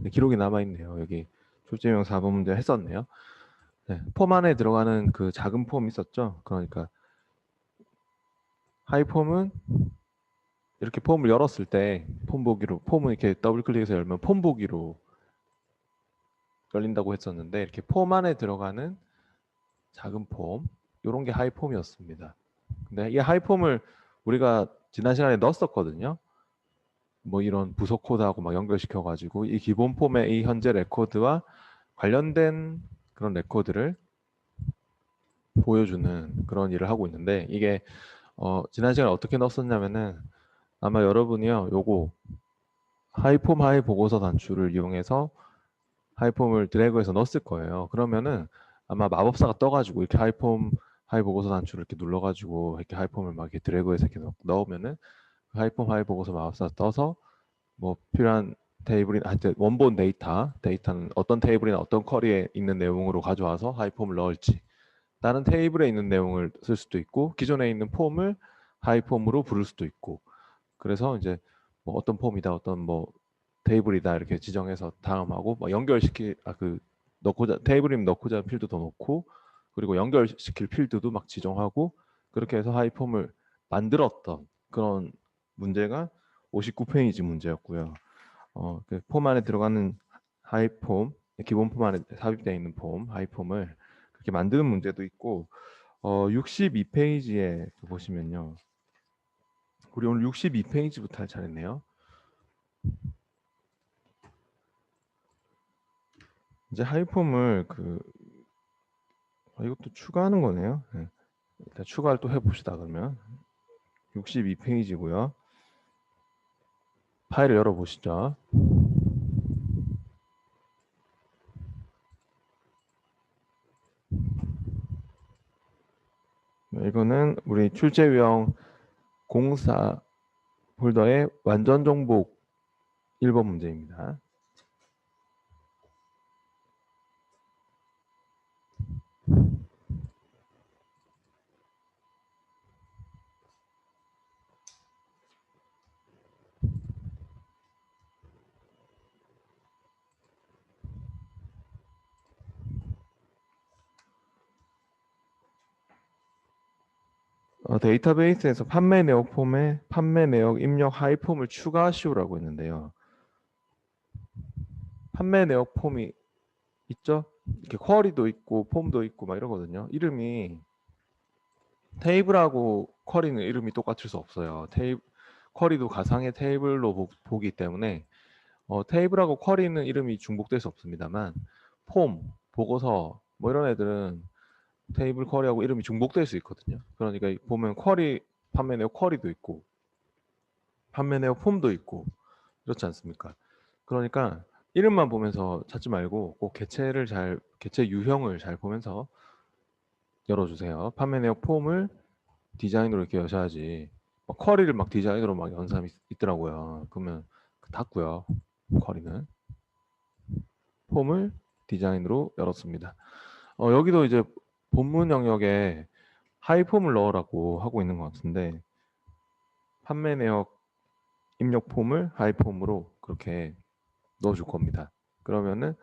네, 기록이 남아있네요. 여기 출제용 4번 문제 했었네요. 네, 폼 안에 들어가는 그 작은 폼 있었죠. 그러니까 하이폼은 이렇게 폼을 열었을 때 폼 보기로, 폼을 이렇게 더블 클릭해서 열면 폼 보기로 열린다고 했었는데, 이렇게 폼 안에 들어가는 작은 폼, 이런 게 하이폼이었습니다. 근데 이 하이폼을 우리가 지난 시간에 넣었었거든요. 뭐 이런 부속 코드하고 막 연결시켜 가지고 이 기본 폼의 이 현재 레코드와 관련된 그런 레코드를 보여주는 그런 일을 하고 있는데, 이게 지난 시간에 어떻게 넣었었냐면은, 아마 여러분이요 요거 하이폼 하이 보고서 단추를 이용해서 하이폼을 드래그해서 넣었을 거예요. 그러면은 아마 마법사가 떠가지고 이렇게 하이폼 하이 보고서 단추를 이렇게 눌러가지고 이렇게 하이폼을 막 이렇게 드래그해서 이렇게 넣으면은 하이폼 하이 보고서 마법사 떠서 뭐 필요한 테이블이나 하여튼 원본 데이터는 어떤 테이블이나 어떤 쿼리에 있는 내용으로 가져와서 하이폼을 넣을지, 다른 테이블에 있는 내용을 쓸 수도 있고, 기존에 있는 폼을 하이폼으로 부를 수도 있고, 그래서 이제 뭐 어떤 폼이다, 어떤 뭐 테이블이다 이렇게 지정해서 다음하고 뭐 연결시킬 그 넣고자 테이블이면 넣고자 하는 필드도 넣고, 그리고 연결시킬 필드도 막 지정하고, 그렇게 해서 하이폼을 만들었던 그런 문제가 59페이지 문제였고요. 그폼 안에 들어가는 하이폼, 기본 폼 안에 삽입되어 있는 폼, 하이폼을 그렇게 만드는 문제도 있고, 62페이지에 보시면요. 우리 오늘 62페이지부터 할 차례네요. 이제 하이폼을 이것도 추가하는 거네요. 네. 일단 추가를 또 해봅시다. 그러면 62페이지고요. 파일을 열어보시죠. 이거는 우리 출제유형 04 폴더의 완전 정복 1번 문제입니다. 데이터베이스에서 판매 내역 폼에 판매 내역 입력 하이폼을 추가하시오라고 했는데요. 판매 내역 폼이 있죠? 이렇게 쿼리도 있고 폼도 있고 막 이러거든요. 이름이 테이블하고 쿼리는 이름이 똑같을 수 없어요. 쿼리도 가상의 테이블로 보기 때문에 테이블하고 쿼리는 이름이 중복될 수 없습니다만, 폼, 보고서 뭐 이런 애들은 테이블 쿼리하고 이름이 중복될 수 있거든요. 그러니까 보면 쿼리, 판매 내역 쿼리도 있고 판매 내역 폼도 있고 그렇지 않습니까? 그러니까 이름만 보면서 찾지 말고 꼭 개체 유형을 잘 보면서 열어주세요. 판매 내역 폼을 디자인으로 이렇게 여셔야지, 쿼리를 막 디자인으로 막 연 사람이 있더라고요. 그러면 닫고요. 쿼리는 폼을 디자인으로 열었습니다. 여기도 이제 본문 영역에 하이폼을 넣으라고 하고 있는 것 같은데, 판매 내역 입력 폼을 하이폼으로 그렇게 넣어줄 겁니다. 그러면은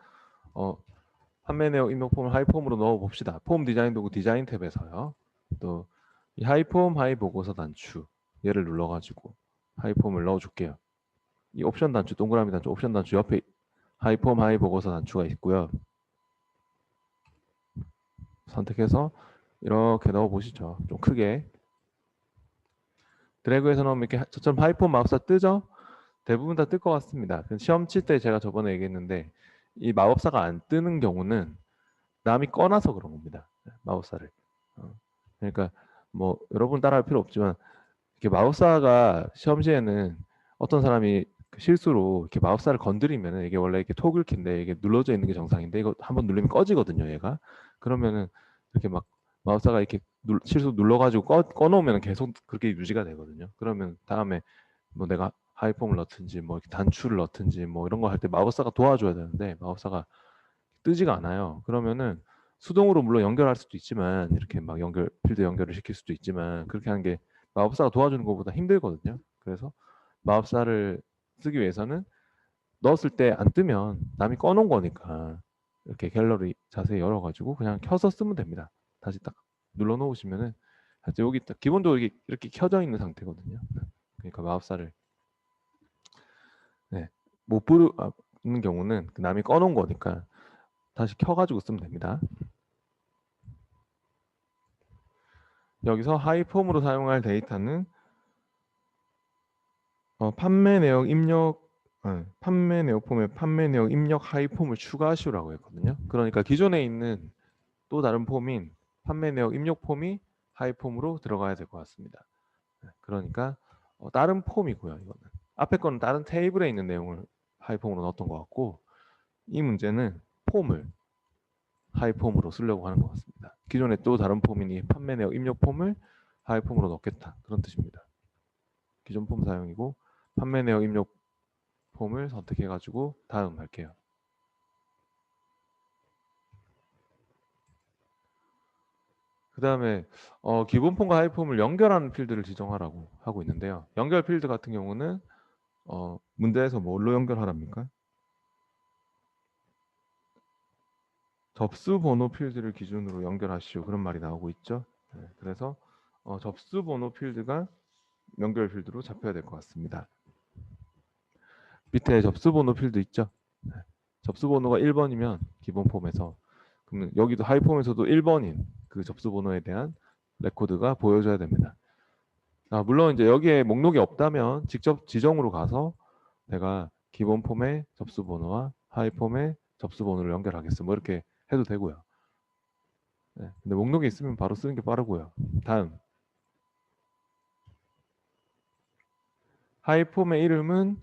판매 내역 입력 폼을 하이폼으로 넣어 봅시다. 폼 디자인 도구 디자인 탭에서요. 또 이 하이폼 하이 보고서 단추 얘를 눌러가지고 하이폼을 넣어줄게요. 이 옵션 단추, 동그라미 단추, 옵션 단추 옆에 하이폼 하이 보고서 단추가 있고요. 선택해서 이렇게 넣어 보시죠. 좀 크게 드래그해서 넣으면 이렇게 저처럼 하이폼 마법사 뜨죠? 대부분 다 뜰 것 같습니다. 시험 칠 때 제가 저번에 얘기했는데, 이 마법사가 안 뜨는 경우는 남이 꺼놔서 그런 겁니다. 마법사를. 그러니까 뭐 여러분 따라할 필요 없지만, 이렇게 마법사가 시험 시에는 어떤 사람이 실수로 이렇게 마법사를 건드리면은, 이게 원래 이렇게 토글 키인데 이게 눌러져 있는 게 정상인데 이거 한번 누르면 꺼지거든요, 얘가. 그러면은 이렇게 막 마법사가 이렇게 실수 눌러가지고 꺼놓으면 계속 그렇게 유지가 되거든요. 그러면 다음에 뭐 내가 하이폼을 넣든지 뭐 이렇게 단추를 넣든지 뭐 이런 거 할 때 마법사가 도와줘야 되는데 마법사가 뜨지가 않아요. 그러면은 수동으로 물론 연결할 수도 있지만, 이렇게 막 필드 연결을 시킬 수도 있지만, 그렇게 하는 게 마법사가 도와주는 것보다 힘들거든요. 그래서 마법사를 쓰기 위해서는 넣었을 때 안 뜨면 남이 꺼놓은 거니까 이렇게 갤러리 자세히 열어가지고 그냥 켜서 쓰면 됩니다. 다시 딱 눌러 놓으시면은 여기 딱 기본적으로 이렇게 켜져 있는 상태거든요. 그러니까 마법사를 네, 못 부르는 경우는 남이 꺼놓은 거니까 다시 켜가지고 쓰면 됩니다. 여기서 하이폼으로 사용할 데이터는 판매 내역 입력 판매 내역 폼에 판매 내역 입력 하이폼을 추가하시오라고 했거든요. 그러니까 기존에 있는 또 다른 폼인 판매 내역 입력 폼이 하이폼으로 들어가야 될 것 같습니다. 그러니까 다른 폼이고요. 이거는 앞에 거는 다른 테이블에 있는 내용을 하이폼으로 넣었던 것 같고 이 문제는 폼을 하이폼으로 쓰려고 하는 것 같습니다. 기존에 또 다른 폼인 이 판매 내역 입력 폼을 하이폼으로 넣겠다 그런 뜻입니다. 기존 폼 사용이고 판매 내역 입력 폼을 선택해 가지고 다음 할게요. 그 다음에 기본 폼과 하이 폼을 연결하는 필드를 지정하라고 하고 있는데요. 연결 필드 같은 경우는 문제에서 뭘로 연결하랍니까? 접수 번호 필드를 기준으로 연결하시오 그런 말이 나오고 있죠. 네, 그래서 접수 번호 필드가 연결 필드로 잡혀야 될 것 같습니다. 밑에 접수 번호 필드 있죠. 네, 접수 번호가 1번이면 기본 폼에서 그러면 여기도 하이 폼에서도 1번인 그 접수 번호에 대한 레코드가 보여줘야 됩니다. 물론 이제 여기에 목록이 없다면 직접 지정으로 가서 내가 기본 폼의 접수 번호와 하이 폼의 접수 번호를 연결하겠어. 뭐 이렇게 해도 되고요. 네, 근데 목록이 있으면 바로 쓰는 게 빠르고요. 다음 하이 폼의 이름은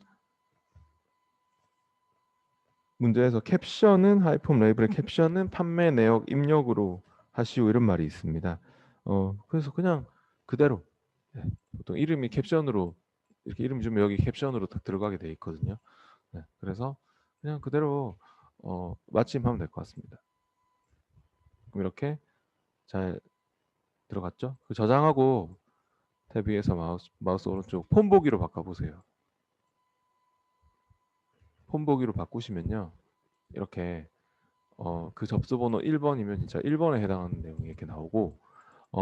문제에서 캡션은 하이 폼 레이블의 캡션은 판매 내역 입력으로 하시오 이런 말이 있습니다. 그래서 그냥 그대로 네, 보통 이름이 캡션으로 이렇게 이름 주면 여기 캡션으로 딱 들어가게 돼 있거든요. 네, 그래서 그냥 그대로 마침하면 될 것 같습니다. 그럼 이렇게 잘 들어갔죠? 그 저장하고 탭 위에서 마우스 오른쪽 폼 보기로 바꿔보세요. 폼 보기로 바꾸시면요. 이렇게 그 접수 번호 1번이면 진짜 1번에 해당하는 내용이 이렇게 나오고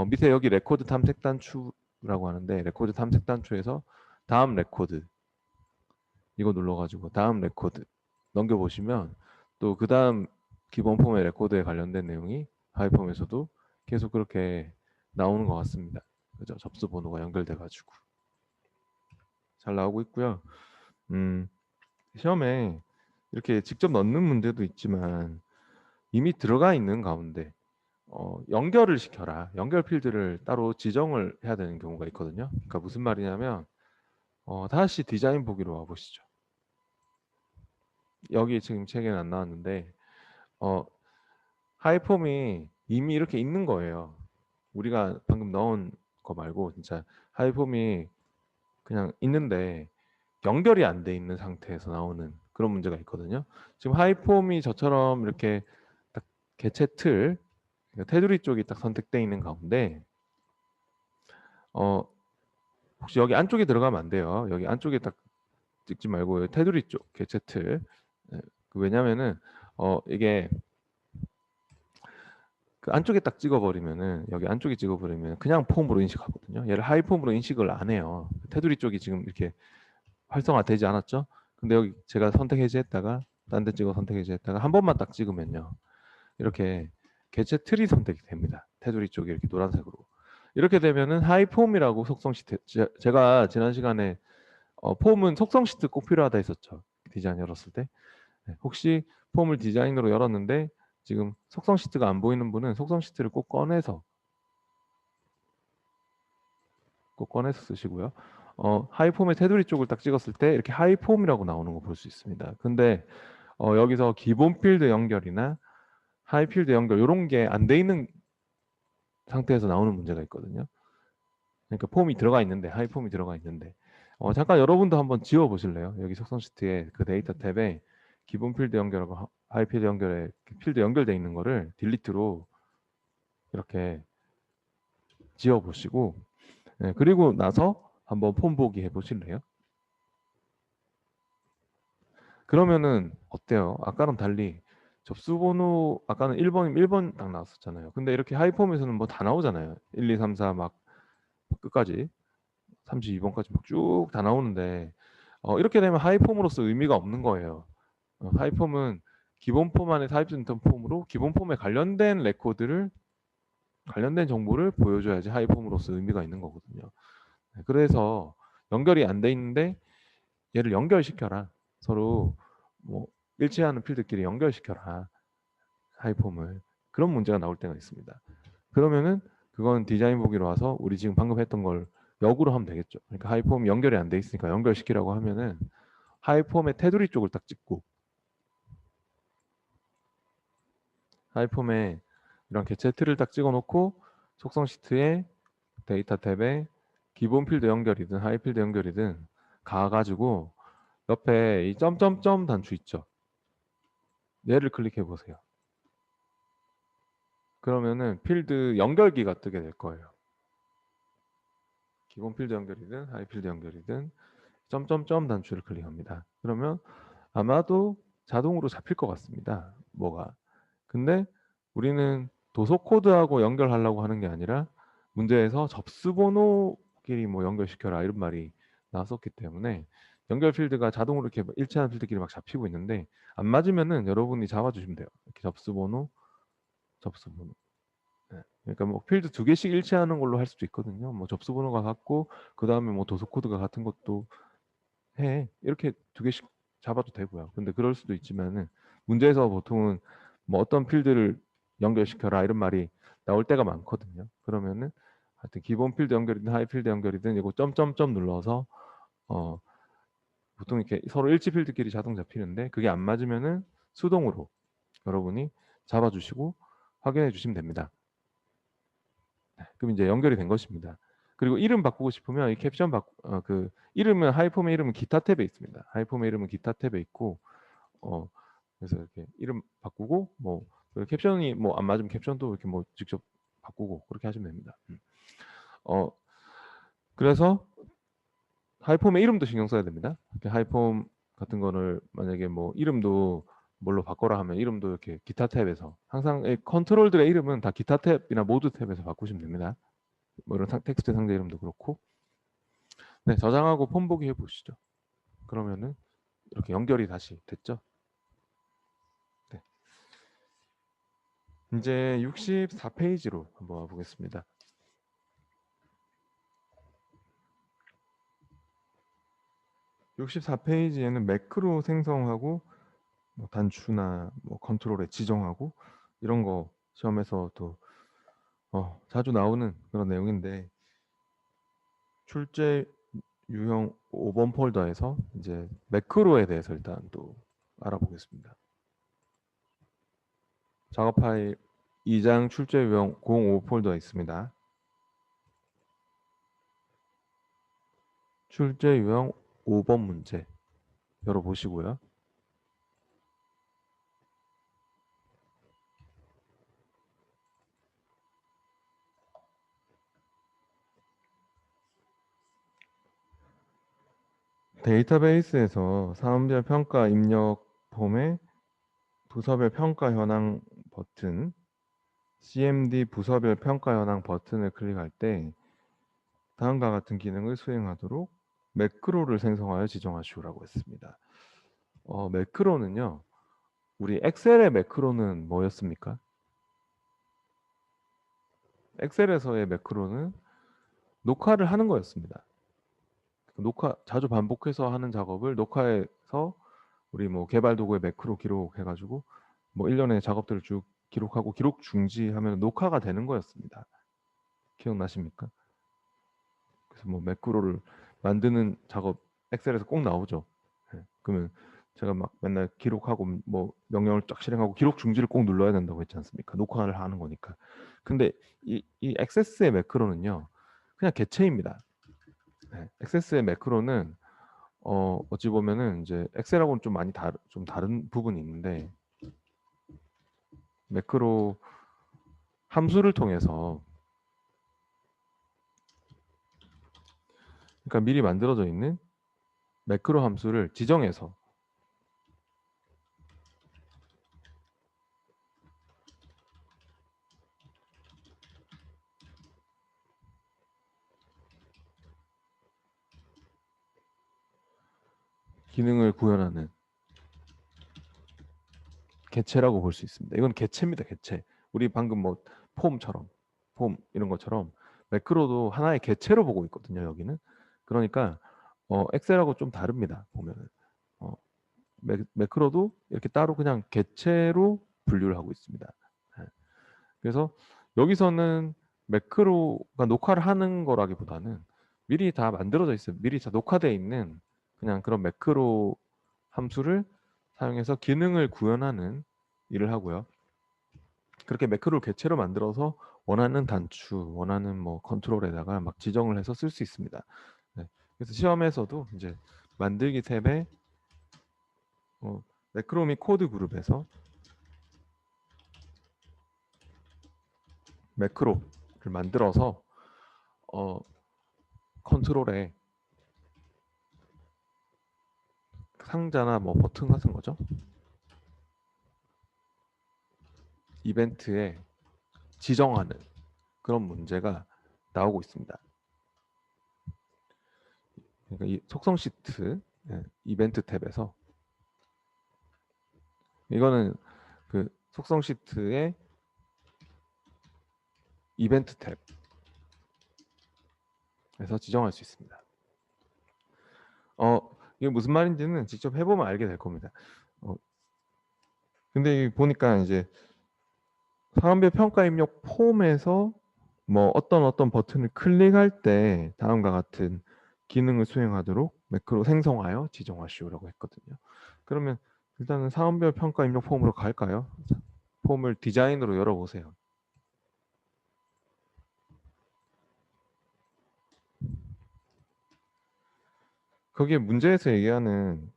밑에 여기 레코드 탐색 단추라고 하는데 레코드 탐색 단추에서 다음 레코드 이거 눌러가지고 다음 레코드 넘겨보시면 또 그 다음 기본 폼의 레코드에 관련된 내용이 하이폼에서도 계속 그렇게 나오는 것 같습니다. 그죠? 접수 번호가 연결돼가지고 잘 나오고 있고요. 시험에 이렇게 직접 넣는 문제도 있지만 이미 들어가 있는 가운데 연결을 시켜라. 연결 필드를 따로 지정을 해야 되는 경우가 있거든요. 그러니까 무슨 말이냐면 다시 디자인 보기로 와보시죠. 여기 지금 책에는 안 나왔는데 하이폼이 이미 이렇게 있는 거예요. 우리가 방금 넣은 거 말고 진짜 하이폼이 그냥 있는데 연결이 안 돼 있는 상태에서 나오는 그런 문제가 있거든요. 지금 하이폼이 저처럼 이렇게 딱 개체 틀, 그러니까 테두리 쪽이 딱 선택되어 있는 가운데 혹시 여기 안쪽에 들어가면 안 돼요. 여기 안쪽에 딱 찍지 말고 테두리 쪽 개체 틀. 왜냐면은 이게 그 안쪽에 딱 찍어버리면은 여기 안쪽에 찍어버리면 그냥 폼으로 인식하거든요. 얘를 하이폼으로 인식을 안 해요. 테두리 쪽이 지금 이렇게 활성화되지 않았죠? 근데 여기 제가 선택 해제했다가 딴 데 찍어 선택 해제했다가 한 번만 딱 찍으면요. 이렇게 개체 틀이 선택이 됩니다. 테두리 쪽이 이렇게 노란색으로. 이렇게 되면은 하이폼이라고 속성 시트 제가 지난 시간에 폼은 속성 시트 꼭 필요하다 했었죠. 디자인 열었을 때. 네, 혹시 폼을 디자인으로 열었는데 지금 속성 시트가 안 보이는 분은 속성 시트를 꼭 꺼내서 쓰시고요. 하이폼의 테두리 쪽을 딱 찍었을 때 이렇게 하이폼이라고 나오는 거 볼 수 있습니다. 근데 여기서 기본 필드 연결이나 하이 필드 연결 이런 게 안 돼 있는 상태에서 나오는 문제가 있거든요. 그러니까 폼이 들어가 있는데 하이폼이 들어가 있는데 잠깐 여러분도 한번 지워 보실래요? 여기 속성 시트에 그 데이터 탭에 기본 필드 연결하고 하이 필드 연결에 필드 연결돼 있는 거를 딜리트로 이렇게 지워 보시고 네, 그리고 나서 한번 폼 보기 해 보실래요? 그러면은 어때요? 아까랑 달리 접수번호 아까는 1번이면 1번 딱 나왔었잖아요. 근데 이렇게 하이폼에서는 뭐 다 나오잖아요. 1, 2, 3, 4 막 끝까지 32번까지 막 쭉 다 나오는데 이렇게 되면 하이폼으로서 의미가 없는 거예요. 하이폼은 기본 폼 안에 타입센터 폼으로 기본 폼에 관련된 레코드를 관련된 정보를 보여줘야지 하이폼으로서 의미가 있는 거거든요. 그래서 연결이 안 돼 있는데 얘를 연결시켜라. 서로 뭐 일치하는 필드끼리 연결시켜라. 하이폼을. 그런 문제가 나올 때가 있습니다. 그러면은 그건 디자인 보기로 와서 우리 지금 방금 했던 걸 역으로 하면 되겠죠. 그러니까 하이폼 연결이 안 돼 있으니까 연결시키라고 하면은 하이폼의 테두리 쪽을 딱 찍고 하이폼에 이런 개체 틀을 딱 찍어 놓고 속성 시트에 데이터 탭에 기본 필드 연결이든 하이 필드 연결이든 가가지고 옆에 이 점점점 단추 있죠. 얘를 클릭해 보세요. 그러면은 필드 연결기가 뜨게 될 거예요. 기본 필드 연결이든 하이 필드 연결이든 점점점 단추를 클릭합니다. 그러면 아마도 자동으로 잡힐 것 같습니다. 뭐가. 근데 우리는 도서 코드하고 연결하려고 하는 게 아니라 문제에서 접수 번호끼리 뭐 연결시켜라 이런 말이 나왔었기 때문에 연결 필드가 자동으로 이렇게 일치하는 필드끼리 막 잡히고 있는데 안 맞으면은 여러분이 잡아주시면 돼요. 이렇게 접수 번호, 접수 번호. 네. 그러니까 뭐 필드 두 개씩 일치하는 걸로 할 수도 있거든요. 뭐 접수 번호가 같고 그 다음에 뭐 도서 코드가 같은 것도 해. 이렇게 두 개씩 잡아도 되고요. 근데 그럴 수도 있지만은 문제에서 보통은 뭐 어떤 필드를 연결시켜라 이런 말이 나올 때가 많거든요. 그러면은 하여튼 기본 필드 연결이든 하이 필드 연결이든 이거 점점점 눌러서 어 보통 이렇게 서로 일치 필드끼리 자동 잡히는데 그게 안 맞으면은 수동으로 여러분이 잡아주시고 확인해 주시면 됩니다. 그럼 이제 연결이 된 것입니다. 그리고 이름 바꾸고 싶으면 이 캡션 그 이름은 하이폼의 이름은 기타 탭에 있습니다. 하이폼의 이름은 기타 탭에 있고 그래서 이렇게 이름 바꾸고 뭐 캡션이 뭐 안 맞으면 캡션도 이렇게 뭐 직접 바꾸고 그렇게 하시면 됩니다. 어 그래서 하이폼의 이름도 신경 써야 됩니다. 하이폼 같은 거를 만약에 뭐 이름도 뭘로 바꿔라 하면 이름도 이렇게 기타 탭에서 항상 컨트롤들의 이름은 다 기타 탭이나 모드 탭에서 바꾸시면 됩니다. 뭐 이런 텍스트 상자 이름도 그렇고. 네, 저장하고 폰 보기 해보시죠. 그러면은 이렇게 연결이 다시 됐죠. 네. 이제 64페이지로 한번 와보겠습니다. 64페이지에는 매크로 생성하고 뭐 단추나 뭐 컨트롤에 지정하고 이런 거 시험에서 또 자주 나오는 그런 내용인데 출제 유형 5번 폴더에서 이제 매크로에 대해서 일단 또 알아보겠습니다. 작업 파일 2장 출제 유형 05 폴더에 있습니다. 출제 유형 5번 문제 열어보시고요. 데이터베이스에서 사원별 평가 입력 폼에 부서별 평가 현황 버튼, CMD 부서별 평가 현황 버튼을 클릭할 때 다음과 같은 기능을 수행하도록 매크로를 생성하여 지정하시오라고 했습니다. 매크로는요. 우리 엑셀의 매크로는 뭐였습니까? 엑셀에서의 매크로는 녹화를 하는 거였습니다. 녹화 자주 반복해서 하는 작업을 녹화해서 우리 뭐 개발 도구에 매크로 기록해가지고 뭐 1년의 작업들을 쭉 기록하고 기록 중지하면 녹화가 되는 거였습니다. 기억나십니까? 그래서 뭐 매크로를 만드는 작업 엑셀에서 꼭 나오죠. 네. 그러면 제가 막 맨날 기록하고 뭐 명령을 쫙 실행하고 기록 중지를 꼭 눌러야 된다고 했지 않습니까? 녹화를 하는 거니까. 근데 이 액세스의 매크로는요, 그냥 개체입니다. 네. 액세스의 매크로는 어찌 보면은 이제 엑셀하고는 좀 많이 좀 다른 부분이 있는데 매크로 함수를 통해서 그러니까 미리 만들어져 있는 매크로 함수를 지정해서 기능을 구현하는 개체라고 볼 수 있습니다. 이건 개체입니다. 개체. 우리 방금 뭐 폼처럼 폼 이런 것처럼 매크로도 하나의 개체로 보고 있거든요. 여기는. 그러니까 엑셀하고 좀 다릅니다. 보면은 매크로도 이렇게 따로 그냥 개체로 분류를 하고 있습니다. 네. 그래서 여기서는 매크로가 녹화를 하는 거라기보다는 미리 다 만들어져 있어요. 미리 다 녹화되어 있는 그냥 그런 매크로 함수를 사용해서 기능을 구현하는 일을 하고요. 그렇게 매크로를 개체로 만들어서 원하는 단추, 원하는 뭐 컨트롤에다가 막 지정을 해서 쓸 수 있습니다. 네. 그래서 시험에서도 이제 만들기 탭에 매크로 및 코드 그룹에서 매크로를 만들어서 컨트롤에 상자나 뭐 버튼 같은 거죠. 이벤트에 지정하는 그런 문제가 나오고 있습니다. 그러니까 이 속성 시트 이벤트 탭에서 이거는 그 속성 시트의 이벤트 탭에서 지정할 수 있습니다. 이게 무슨 말인지는 직접 해보면 알게 될 겁니다. 근데 보니까 이제 사람별 평가 입력 폼에서 뭐 어떤 버튼을 클릭할 때 다음과 같은 기능을 수행하도록 매크로 생성하여 지정하시오라고 했거든요. 그러면 일단은 사원별 평가 입력 폼으로 갈까요? 폼을 디자인으로 열어보세요. 거기에 문제에서 얘기하는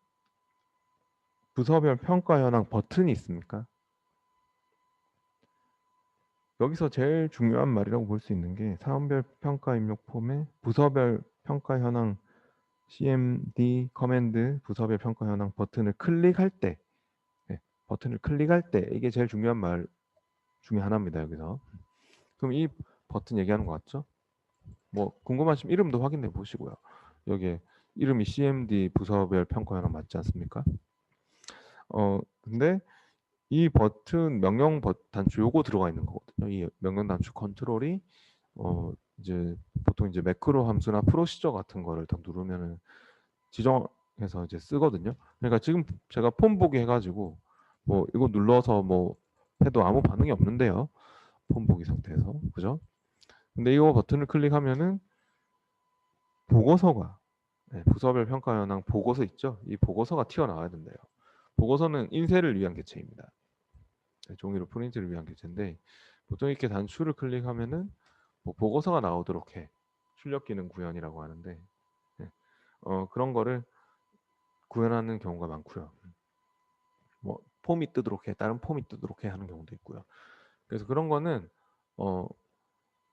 부서별 평가 현황 버튼이 있습니까? 여기서 제일 중요한 말이라고 볼 수 있는 게 사원별 평가 입력 폼에 부서별 평가 현황 CMD 커맨드 부서별 평가 현황 버튼을 클릭할 때 버튼을 클릭할 때 이게 제일 중요한 말 중에 하나입니다. 여기서. 그럼 이 버튼 얘기하는 거 같죠? 뭐 궁금하시면 이름도 확인해 보시고요. 여기에 이름이 CMD 부서별 평가 현황 맞지 않습니까? 근데 이 버튼 명령 단추 요거 들어가 있는 거거든요. 이 명령 단추 컨트롤이 이제 보통 이제 매크로 함수나 프로시저 같은 거를 딱 누르면은 지정해서 이제 쓰거든요. 그러니까 지금 제가 폼 보기 해가지고 뭐 이거 눌러서 뭐 해도 아무 반응이 없는데요. 폼 보기 상태에서 그죠? 근데 이거 버튼을 클릭하면은 보고서가 부서별 평가 현황 보고서 있죠? 이 보고서가 튀어나와야 된대요. 보고서는 인쇄를 위한 개체입니다. 종이로 프린트를 위한 개체인데 보통 이렇게 단추를 클릭하면은 뭐 보고서가 나오도록 해 출력 기능 구현이라고 하는데 그런 거를 구현하는 경우가 많고요. 뭐 폼이 뜨도록 해 다른 폼이 뜨도록 해 하는 경우도 있고요. 그래서 그런 거는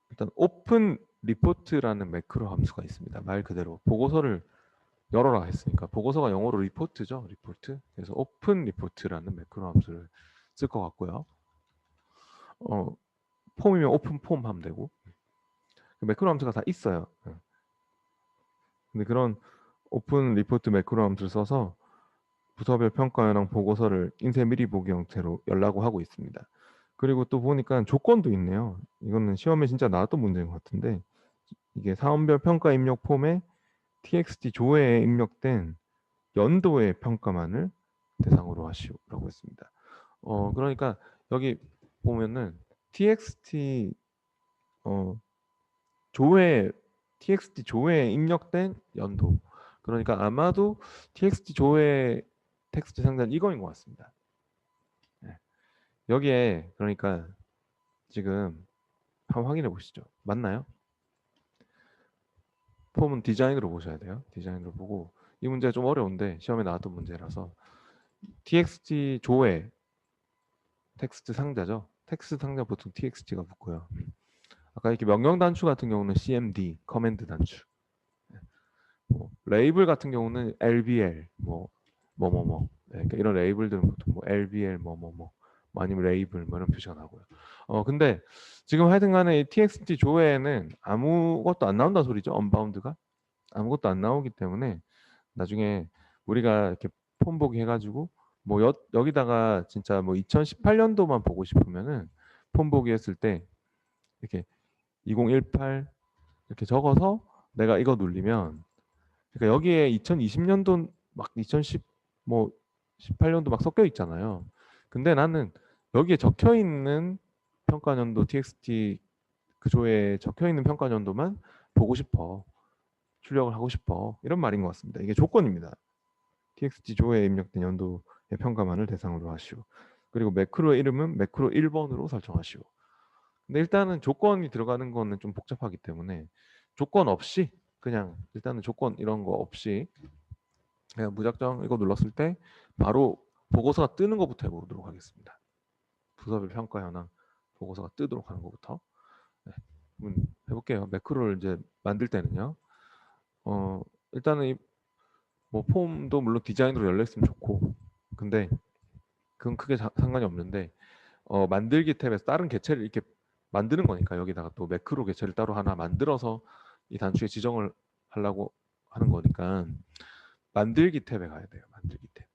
일단 오픈 리포트라는 매크로 함수가 있습니다. 말 그대로 보고서를 열어라 했으니까 보고서가 영어로 리포트죠. 리포트. 그래서 오픈 리포트라는 매크로 함수를 쓸 것 같고요. 폼이면 오픈 폼 하면 되고 매크로 함수가 다 있어요. 근데 그런 오픈 리포트 매크로 함수를 써서 부서별 평가 현황 보고서를 인쇄 미리 보기 형태로 열라고 하고 있습니다. 그리고 또 보니까 조건도 있네요. 이거는 시험에 진짜 나왔던 문제인 것 같은데 이게 사원별 평가 입력 폼에 txt 조회에 입력된 연도의 평가만을 대상으로 하시오라고 했습니다. 그러니까 여기 보면은 txt txt 조회에 입력된 연도. 그러니까 아마도 txt 조회 텍스트 상자는 이거인 것 같습니다. 네. 여기에 그러니까 지금 한번 확인해 보시죠. 맞나요? 폼은 디자인으로 보셔야 돼요. 디자인으로 보고 이 문제가 좀 어려운데 시험에 나왔던 문제라서 txt 조회 텍스트 상자죠. 텍스트 상자 보통 txt가 붙고요. 아까 이렇게 명령 단추 같은 경우는 cmd 커맨드 단추. 뭐 레이블 같은 경우는 lbl 뭐뭐뭐 그러니까 이런 레이블들은 보통 뭐 lbl 뭐뭐뭐 아니면 레이블 뭐 이런 표시가 나고요. 근데 지금 하여튼간에 이 txt 조회에는 아무것도 안 나온다 소리죠. 언바운드가 아무것도 안 나오기 때문에 나중에 우리가 이렇게 폼 보기 해가지고 뭐 여기다가 진짜 뭐 2018년도만 보고 싶으면은 폼 보기 했을 때 이렇게 2018 이렇게 적어서 내가 이거 누르면, 그러니까 여기에 2020년도 막 2010 뭐 18년도 막 섞여 있잖아요. 근데 나는 여기에 적혀 있는 평가년도 txt 그 조에 적혀 있는 평가년도만 보고 싶어. 출력을 하고 싶어. 이런 말인 것 같습니다. 이게 조건입니다. txt 조에 입력된 연도의 평가만을 대상으로 하시오. 그리고 매크로의 이름은 매크로 1번으로 설정하시오. 근데 일단은 조건이 들어가는 거는 좀 복잡하기 때문에 조건 없이 그냥 일단은 조건 이런 거 없이 그냥 무작정 이거 눌렀을 때 바로 보고서가 뜨는 것부터 해보도록 하겠습니다. 부서별 평가 현황 보고서가 뜨도록 하는 것부터. 네, 한번 해볼게요. 매크로를 이제 만들 때는요. 일단은 뭐 폼도 물론 디자인으로 열려 있으면 좋고, 근데 그건 크게 상관이 없는데 만들기 탭에서 다른 개체를 이렇게 만드는 거니까 여기다가 또 매크로 개체를 따로 하나 만들어서 이 단추에 지정을 하려고 하는 거니까 만들기 탭에 가야 돼요. 만들기 탭.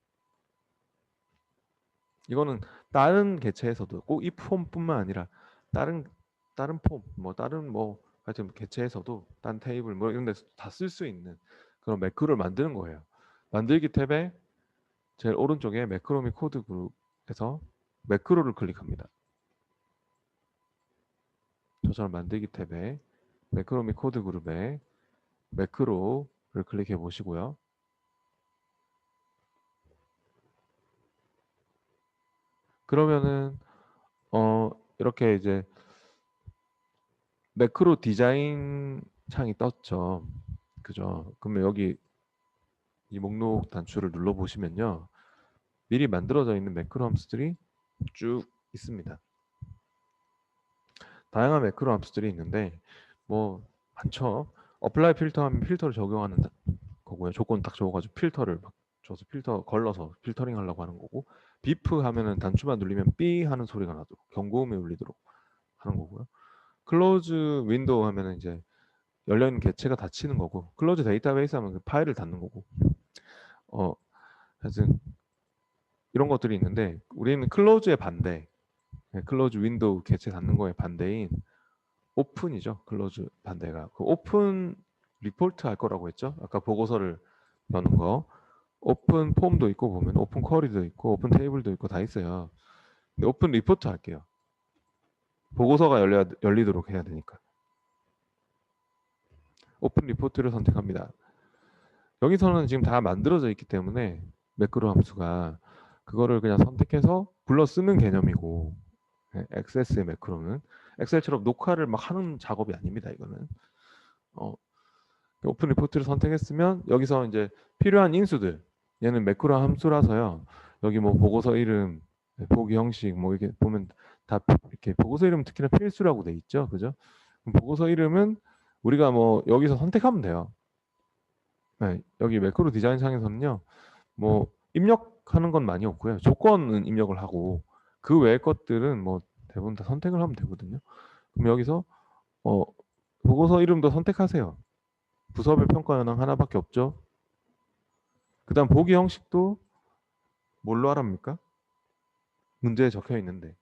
이거는 다른 개체에서도 꼭 이 폼뿐만 아니라 다른 폼, 뭐 다른 뭐 하여튼 개체에서도 다른 테이블 뭐 이런 데서 다 쓸 수 있는 그런 매크로를 만드는 거예요. 만들기 탭에 제일 오른쪽에 매크로 및 코드 그룹에서 매크로를 클릭합니다. 저처럼 만들기 탭에 매크로 및 코드 그룹에 매크로를 클릭해 보시고요. 그러면은 이렇게 이제 매크로 디자인 창이 떴죠. 그죠? 그러면 여기 이 목록 단추를 눌러 보시면요. 미리 만들어져 있는 매크로 함수들이 쭉 있습니다. 다양한 매크로 함수들이 있는데 뭐 많죠. 어플라이 필터 하면 필터를 적용하는 거고요. 조건 딱 적어가지고 필터를 막 줘서 필터 걸러서 필터링 하려고 하는 거고, 비프 하면은 단추만 눌리면 삐 하는 소리가 나도록 경고음이 울리도록 하는 거고요. 클로즈 윈도우 하면은 이제 열려있는 개체가 닫히는 거고, 클로즈 데이터베이스 하면 그 파일을 닫는 거고, 하여튼 이런 것들이 있는데 우리는 클로즈의 반대, 클로즈 윈도우 개체 닫는 거의 반대인 오픈이죠. 클로즈 반대가 그 오픈 리포트 할 거라고 했죠. 아까 보고서를 여는 거. 오픈 폼도 있고 보면 오픈 쿼리도 있고 오픈 테이블도 있고 다 있어요. 근데 오픈 리포트 할게요. 보고서가 열리도록 해야 되니까. 오픈 리포트를 선택합니다. 여기서는 지금 다 만들어져 있기 때문에 매크로 함수가 그거를 그냥 선택해서 불러 쓰는 개념이고, 액세스의 매크로는 엑셀처럼 녹화를 막 하는 작업이 아닙니다. 이거는 오픈 리포트를 선택했으면 여기서 이제 필요한 인수들, 얘는 매크로 함수라서요. 여기 뭐 보고서 이름, 보기 형식 뭐 이렇게 보면 다 이렇게 보고서 이름 특히나 필수라고 돼 있죠. 그죠? 보고서 이름은 우리가 뭐 여기서 선택하면 돼요. 네, 여기 매크로 디자인 창에서는요. 뭐 입력하는 건 많이 없고요. 조건은 입력을 하고 그 외의 것들은 뭐 대부분 다 선택을 하면 되거든요. 그럼 여기서 보고서 이름도 선택하세요. 부서별 평가 현황 하나밖에 없죠. 그 다음 보기 형식도 뭘로 하랍니까? 문제에 적혀 있는데,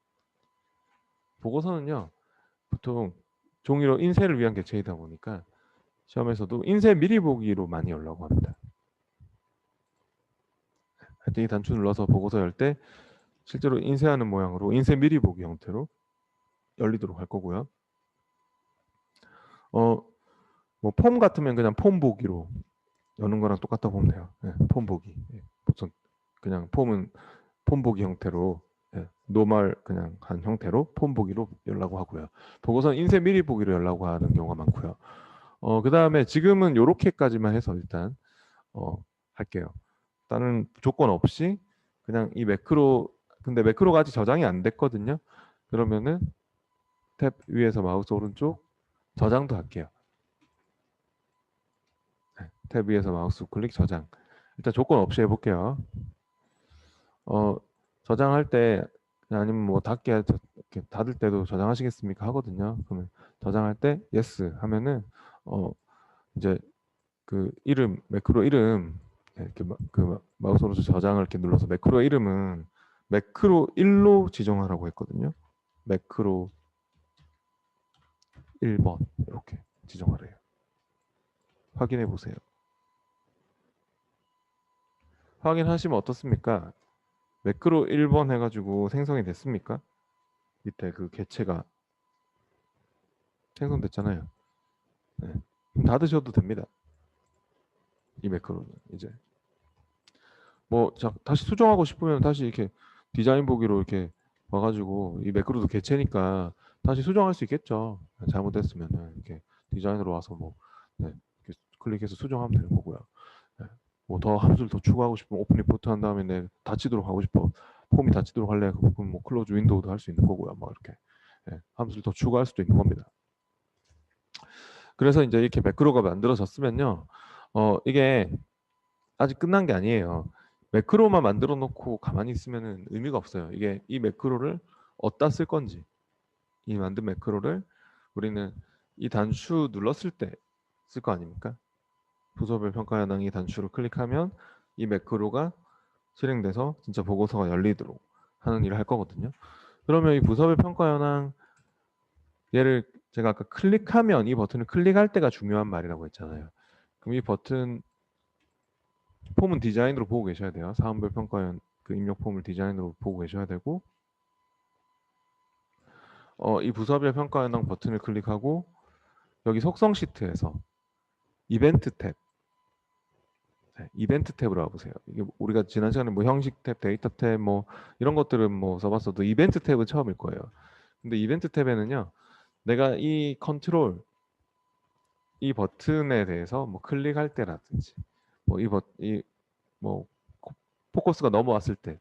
보고서는요 보통 종이로 인쇄를 위한 개체이다 보니까 시험에서도 인쇄 미리 보기로 많이 열라고 합니다. 하여튼 이 단추 눌러서 보고서 열 때 실제로 인쇄하는 모양으로 인쇄 미리 보기 형태로 열리도록 할 거고요. 뭐 폼 같으면 그냥 폼 보기로 여는 거랑 똑같다고 보면 돼요. 네, 폼 보기. 보통 그냥 폼은 폼 보기 형태로, 노멀 그냥 한 형태로 폼 보기로 열라고 하고요. 보고서는 인쇄 미리 보기로 열라고 하는 경우가 많고요. 그 다음에 지금은 요렇게까지만 해서 일단 할게요. 다른 조건 없이 그냥 이 매크로, 근데 매크로가 아직 저장이 안 됐거든요. 그러면은 탭 위에서 마우스 오른쪽 저장도 할게요. 탭 위에서 마우스 클릭 저장. 일단 조건 없이 해볼게요. 저장할 때 아니면 뭐 닫게 이렇게 닫을 때도 저장하시겠습니까 하거든요. 그러면 저장할 때 yes 하면은 이제 그 이름 매크로 이름 이렇게 마우스 오른쪽 저장을 이렇게 눌러서 매크로 이름은 매크로 1로 지정하라고 했거든요. 매크로 1번 이렇게 지정하래요. 확인해 보세요. 확인하시면 어떻습니까? 매크로 1번 해가지고 생성이 됐습니까? 밑에 그 개체가 생성됐잖아요. 네. 그럼 닫으셔도 됩니다. 이 매크로는 이제 뭐 다시 수정하고 싶으면 다시 이렇게 디자인 보기로 이렇게 와가지고 이 매크로도 개체니까 다시 수정할 수 있겠죠. 잘못됐으면은 이렇게 디자인으로 와서 뭐 네, 이렇게 클릭해서 수정하면 되는 거고요. 네. 뭐 더 함수를 더 추가하고 싶으면 오픈 리포트 한 다음에 내 닫히도록 하고 싶어 폼이 닫히도록 할래 그럼 뭐 클로즈 윈도우도 할 수 있는 거고요. 뭐 이렇게 네, 함수를 더 추가할 수도 있는 겁니다. 그래서 이제 이렇게 매크로가 만들어졌으면요, 이게 아직 끝난 게 아니에요. 매크로만 만들어 놓고 가만히 있으면은 의미가 없어요. 이게 이 매크로를 어디다 쓸 건지, 이 만든 매크로를 우리는 이 단추 눌렀을 때 쓸 거 아닙니까? 부서별 평가 현황 이 단추를 클릭하면 이 매크로가 실행돼서 진짜 보고서가 열리도록 하는 일을 할 거거든요. 그러면 이 부서별 평가 현황 얘를 제가 아까 클릭하면 이 버튼을 클릭할 때가 중요한 말이라고 했잖아요. 그럼 이 버튼 폼은 디자인으로 보고 계셔야 돼요. 사원별 평가원 그 입력 폼을 디자인으로 보고 계셔야 되고 이 부서별 평가 현황 버튼을 클릭하고 여기 속성 시트에서 이벤트 탭 네, 이벤트 탭으로 와보세요. 이게 우리가 지난 시간에 뭐 형식 탭, 데이터 탭 뭐 이런 것들은 뭐 써봤어도 이벤트 탭은 처음일 거예요. 근데 이벤트 탭에는요, 내가 이 컨트롤 이 버튼에 대해서 뭐 클릭할 때라든지 뭐 뭐 포커스가 넘어왔을 때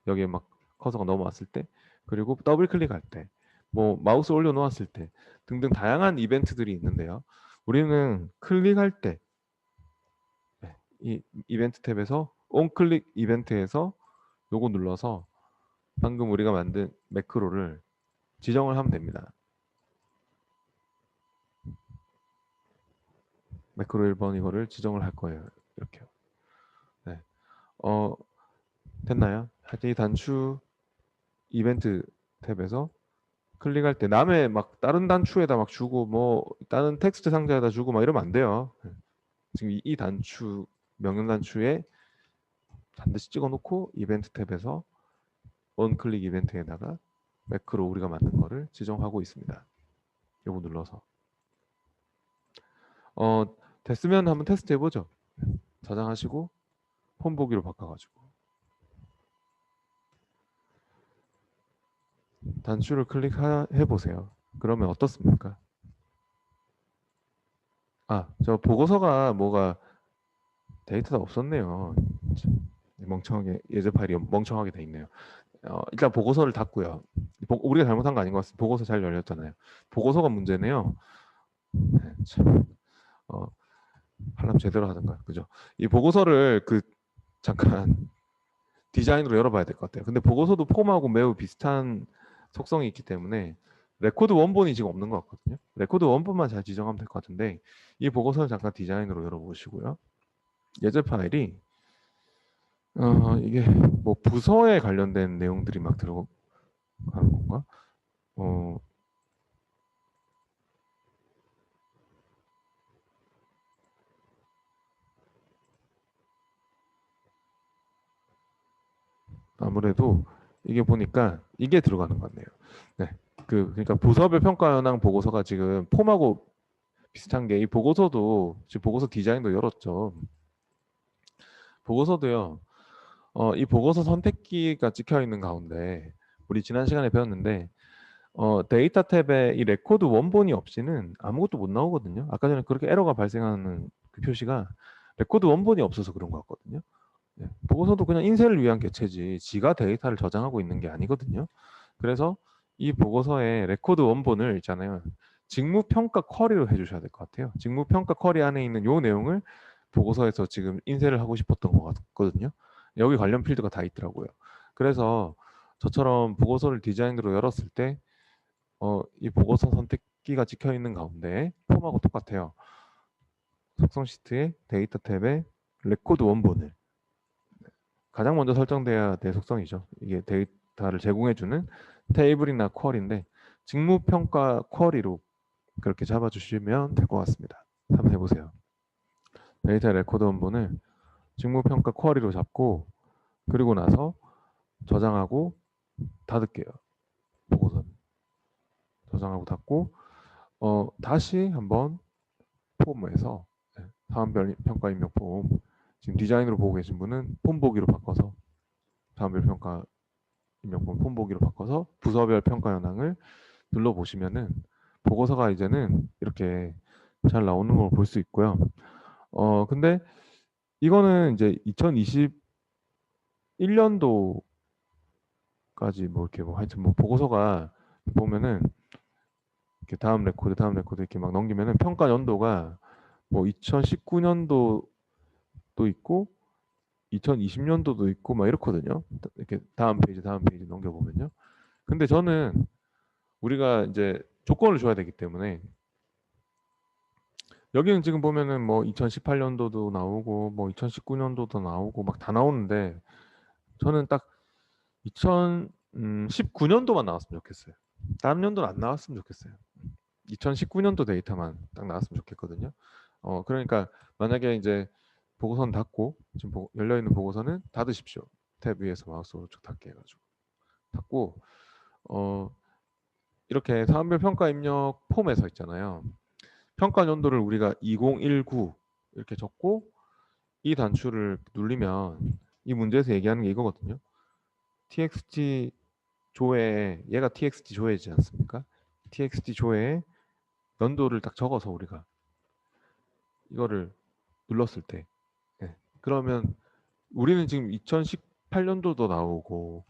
여기에 막 커서가 넘어왔을 때 그리고 더블 클릭할 때 뭐 마우스 올려놓았을 때 등등 다양한 이벤트들이 있는데요. 우리는 클릭할 때 이 이벤트 탭에서 온 클릭 이벤트에서 요거 눌러서 방금 우리가 만든 매크로를 지정을 하면 됩니다. 매크로 1번 이거를 지정을 할 거예요. 이렇게요. 네. 됐나요? 하여튼 이 단추 이벤트 탭에서 클릭할 때 남의 막 다른 단추에다 막 주고 뭐 다른 텍스트 상자에다 주고 막 이러면 안 돼요. 지금 이 단추 명령 단추에 반드시 찍어놓고 이벤트 탭에서 원클릭 이벤트에다가 매크로 우리가 만든 거를 지정하고 있습니다. 요거 눌러서 됐으면 한번 테스트 해보죠. 저장하시고 폼 보기로 바꿔가지고 단추를 클릭해 보세요. 그러면 어떻습니까? 저 보고서가 뭐가 데이터가 없었네요. 멍청하게 예제 파일이 멍청하게 돼 있네요. 일단 보고서를 닫고요. 우리가 잘못한 거 아닌 것 같습니다. 보고서 잘 열렸잖아요. 보고서가 문제네요. 네, 참, 하려면 제대로 하든가, 그죠? 이 보고서를 잠깐 디자인으로 열어봐야 될 것 같아요. 근데 보고서도 폼하고 매우 비슷한 속성이 있기 때문에 레코드 원본이 지금 없는 것 같거든요. 레코드 원본만 잘 지정하면 될 것 같은데 이 보고서를 잠깐 디자인으로 열어보시고요. 예제 파일이 이게 뭐 부서에 관련된 내용들이 막 들어가는 건가? 어, 아무래도 이게 보니까 이게 들어가는 것 같네요. 네. 그러니까 부서별 평가 현황 보고서가 지금 폼하고 비슷한 게 이 보고서도 지금 보고서 디자인도 열었죠. 보고서도요. 이 보고서 선택기가 찍혀 있는 가운데 우리 지난 시간에 배웠는데 데이터 탭에 이 레코드 원본이 없이는 아무것도 못 나오거든요. 아까 전에 그렇게 에러가 발생하는 그 표시가 레코드 원본이 없어서 그런 것 같거든요. 네. 보고서도 그냥 인쇄를 위한 개체지 지가 데이터를 저장하고 있는 게 아니거든요. 그래서 이 보고서의 레코드 원본을 있잖아요. 직무평가 쿼리로 해주셔야 될 것 같아요. 직무평가 쿼리 안에 있는 요 내용을 보고서에서 지금 인쇄를 하고 싶었던 것 같거든요. 여기 관련 필드가 다 있더라고요. 그래서 저처럼 보고서를 디자인으로 열었을 때 이 보고서 선택기가 찍혀 있는 가운데 폼하고 똑같아요. 속성 시트의 데이터 탭에 레코드 원본을 가장 먼저 설정돼야 될 속성이죠. 이게 데이터를 제공해주는 테이블이나 쿼리인데 직무평가 쿼리로 그렇게 잡아주시면 될 것 같습니다. 한번 해보세요. 데이터 레코드 원본을 직무평가 쿼리로 잡고 그리고 나서 저장하고 닫을게요. 보고서는 저장하고 닫고 다시 한번 폼에서 사원별 평가 입력 폼 지금 디자인으로 보고 계신 분은 폼 보기로 바꿔서 사원별 평가 입력 폼 보기로 바꿔서 부서별 평가 현황을 눌러보시면은 보고서가 이제는 이렇게 잘 나오는 걸 볼 수 있고요. 근데 이거는 이제 2021년도까지 뭐 이렇게 뭐 하여튼 뭐 보고서가 보면은 이렇게 다음 레코드 이렇게 막 넘기면은 평가 연도가 뭐 2019년도도 있고 2020년도도 있고 막 이렇거든요. 이렇게 다음 페이지 넘겨보면요. 근데 저는 우리가 이제 조건을 줘야 되기 때문에 여기는 지금 보면은 뭐 2018년도도 나오고 뭐 2019년도도 나오고 막 다 나오는데 저는 딱 2019년도만 나왔으면 좋겠어요. 다른 연도는 안 나왔으면 좋겠어요. 2019년도 데이터만 딱 나왔으면 좋겠거든요. 그러니까 만약에 이제 보고서는 닫고 지금 열려 있는 보고서는 닫으십시오. 탭 위에서 마우스 오른쪽 닫게 해가지고 닫고 이렇게 사원별 평가 입력 폼에서 있잖아요. 평가 연도를 우리가 2019 이렇게 적고 이 단추를 누르면 이 문제에서 얘기하는 게 이거거든요. txt 조회에 얘가 txt 조회지 않습니까? txt 조회에 연도를 딱 적어서 우리가 이거를 눌렀을 때 그러면 우리는 지금 2018년도도 나오고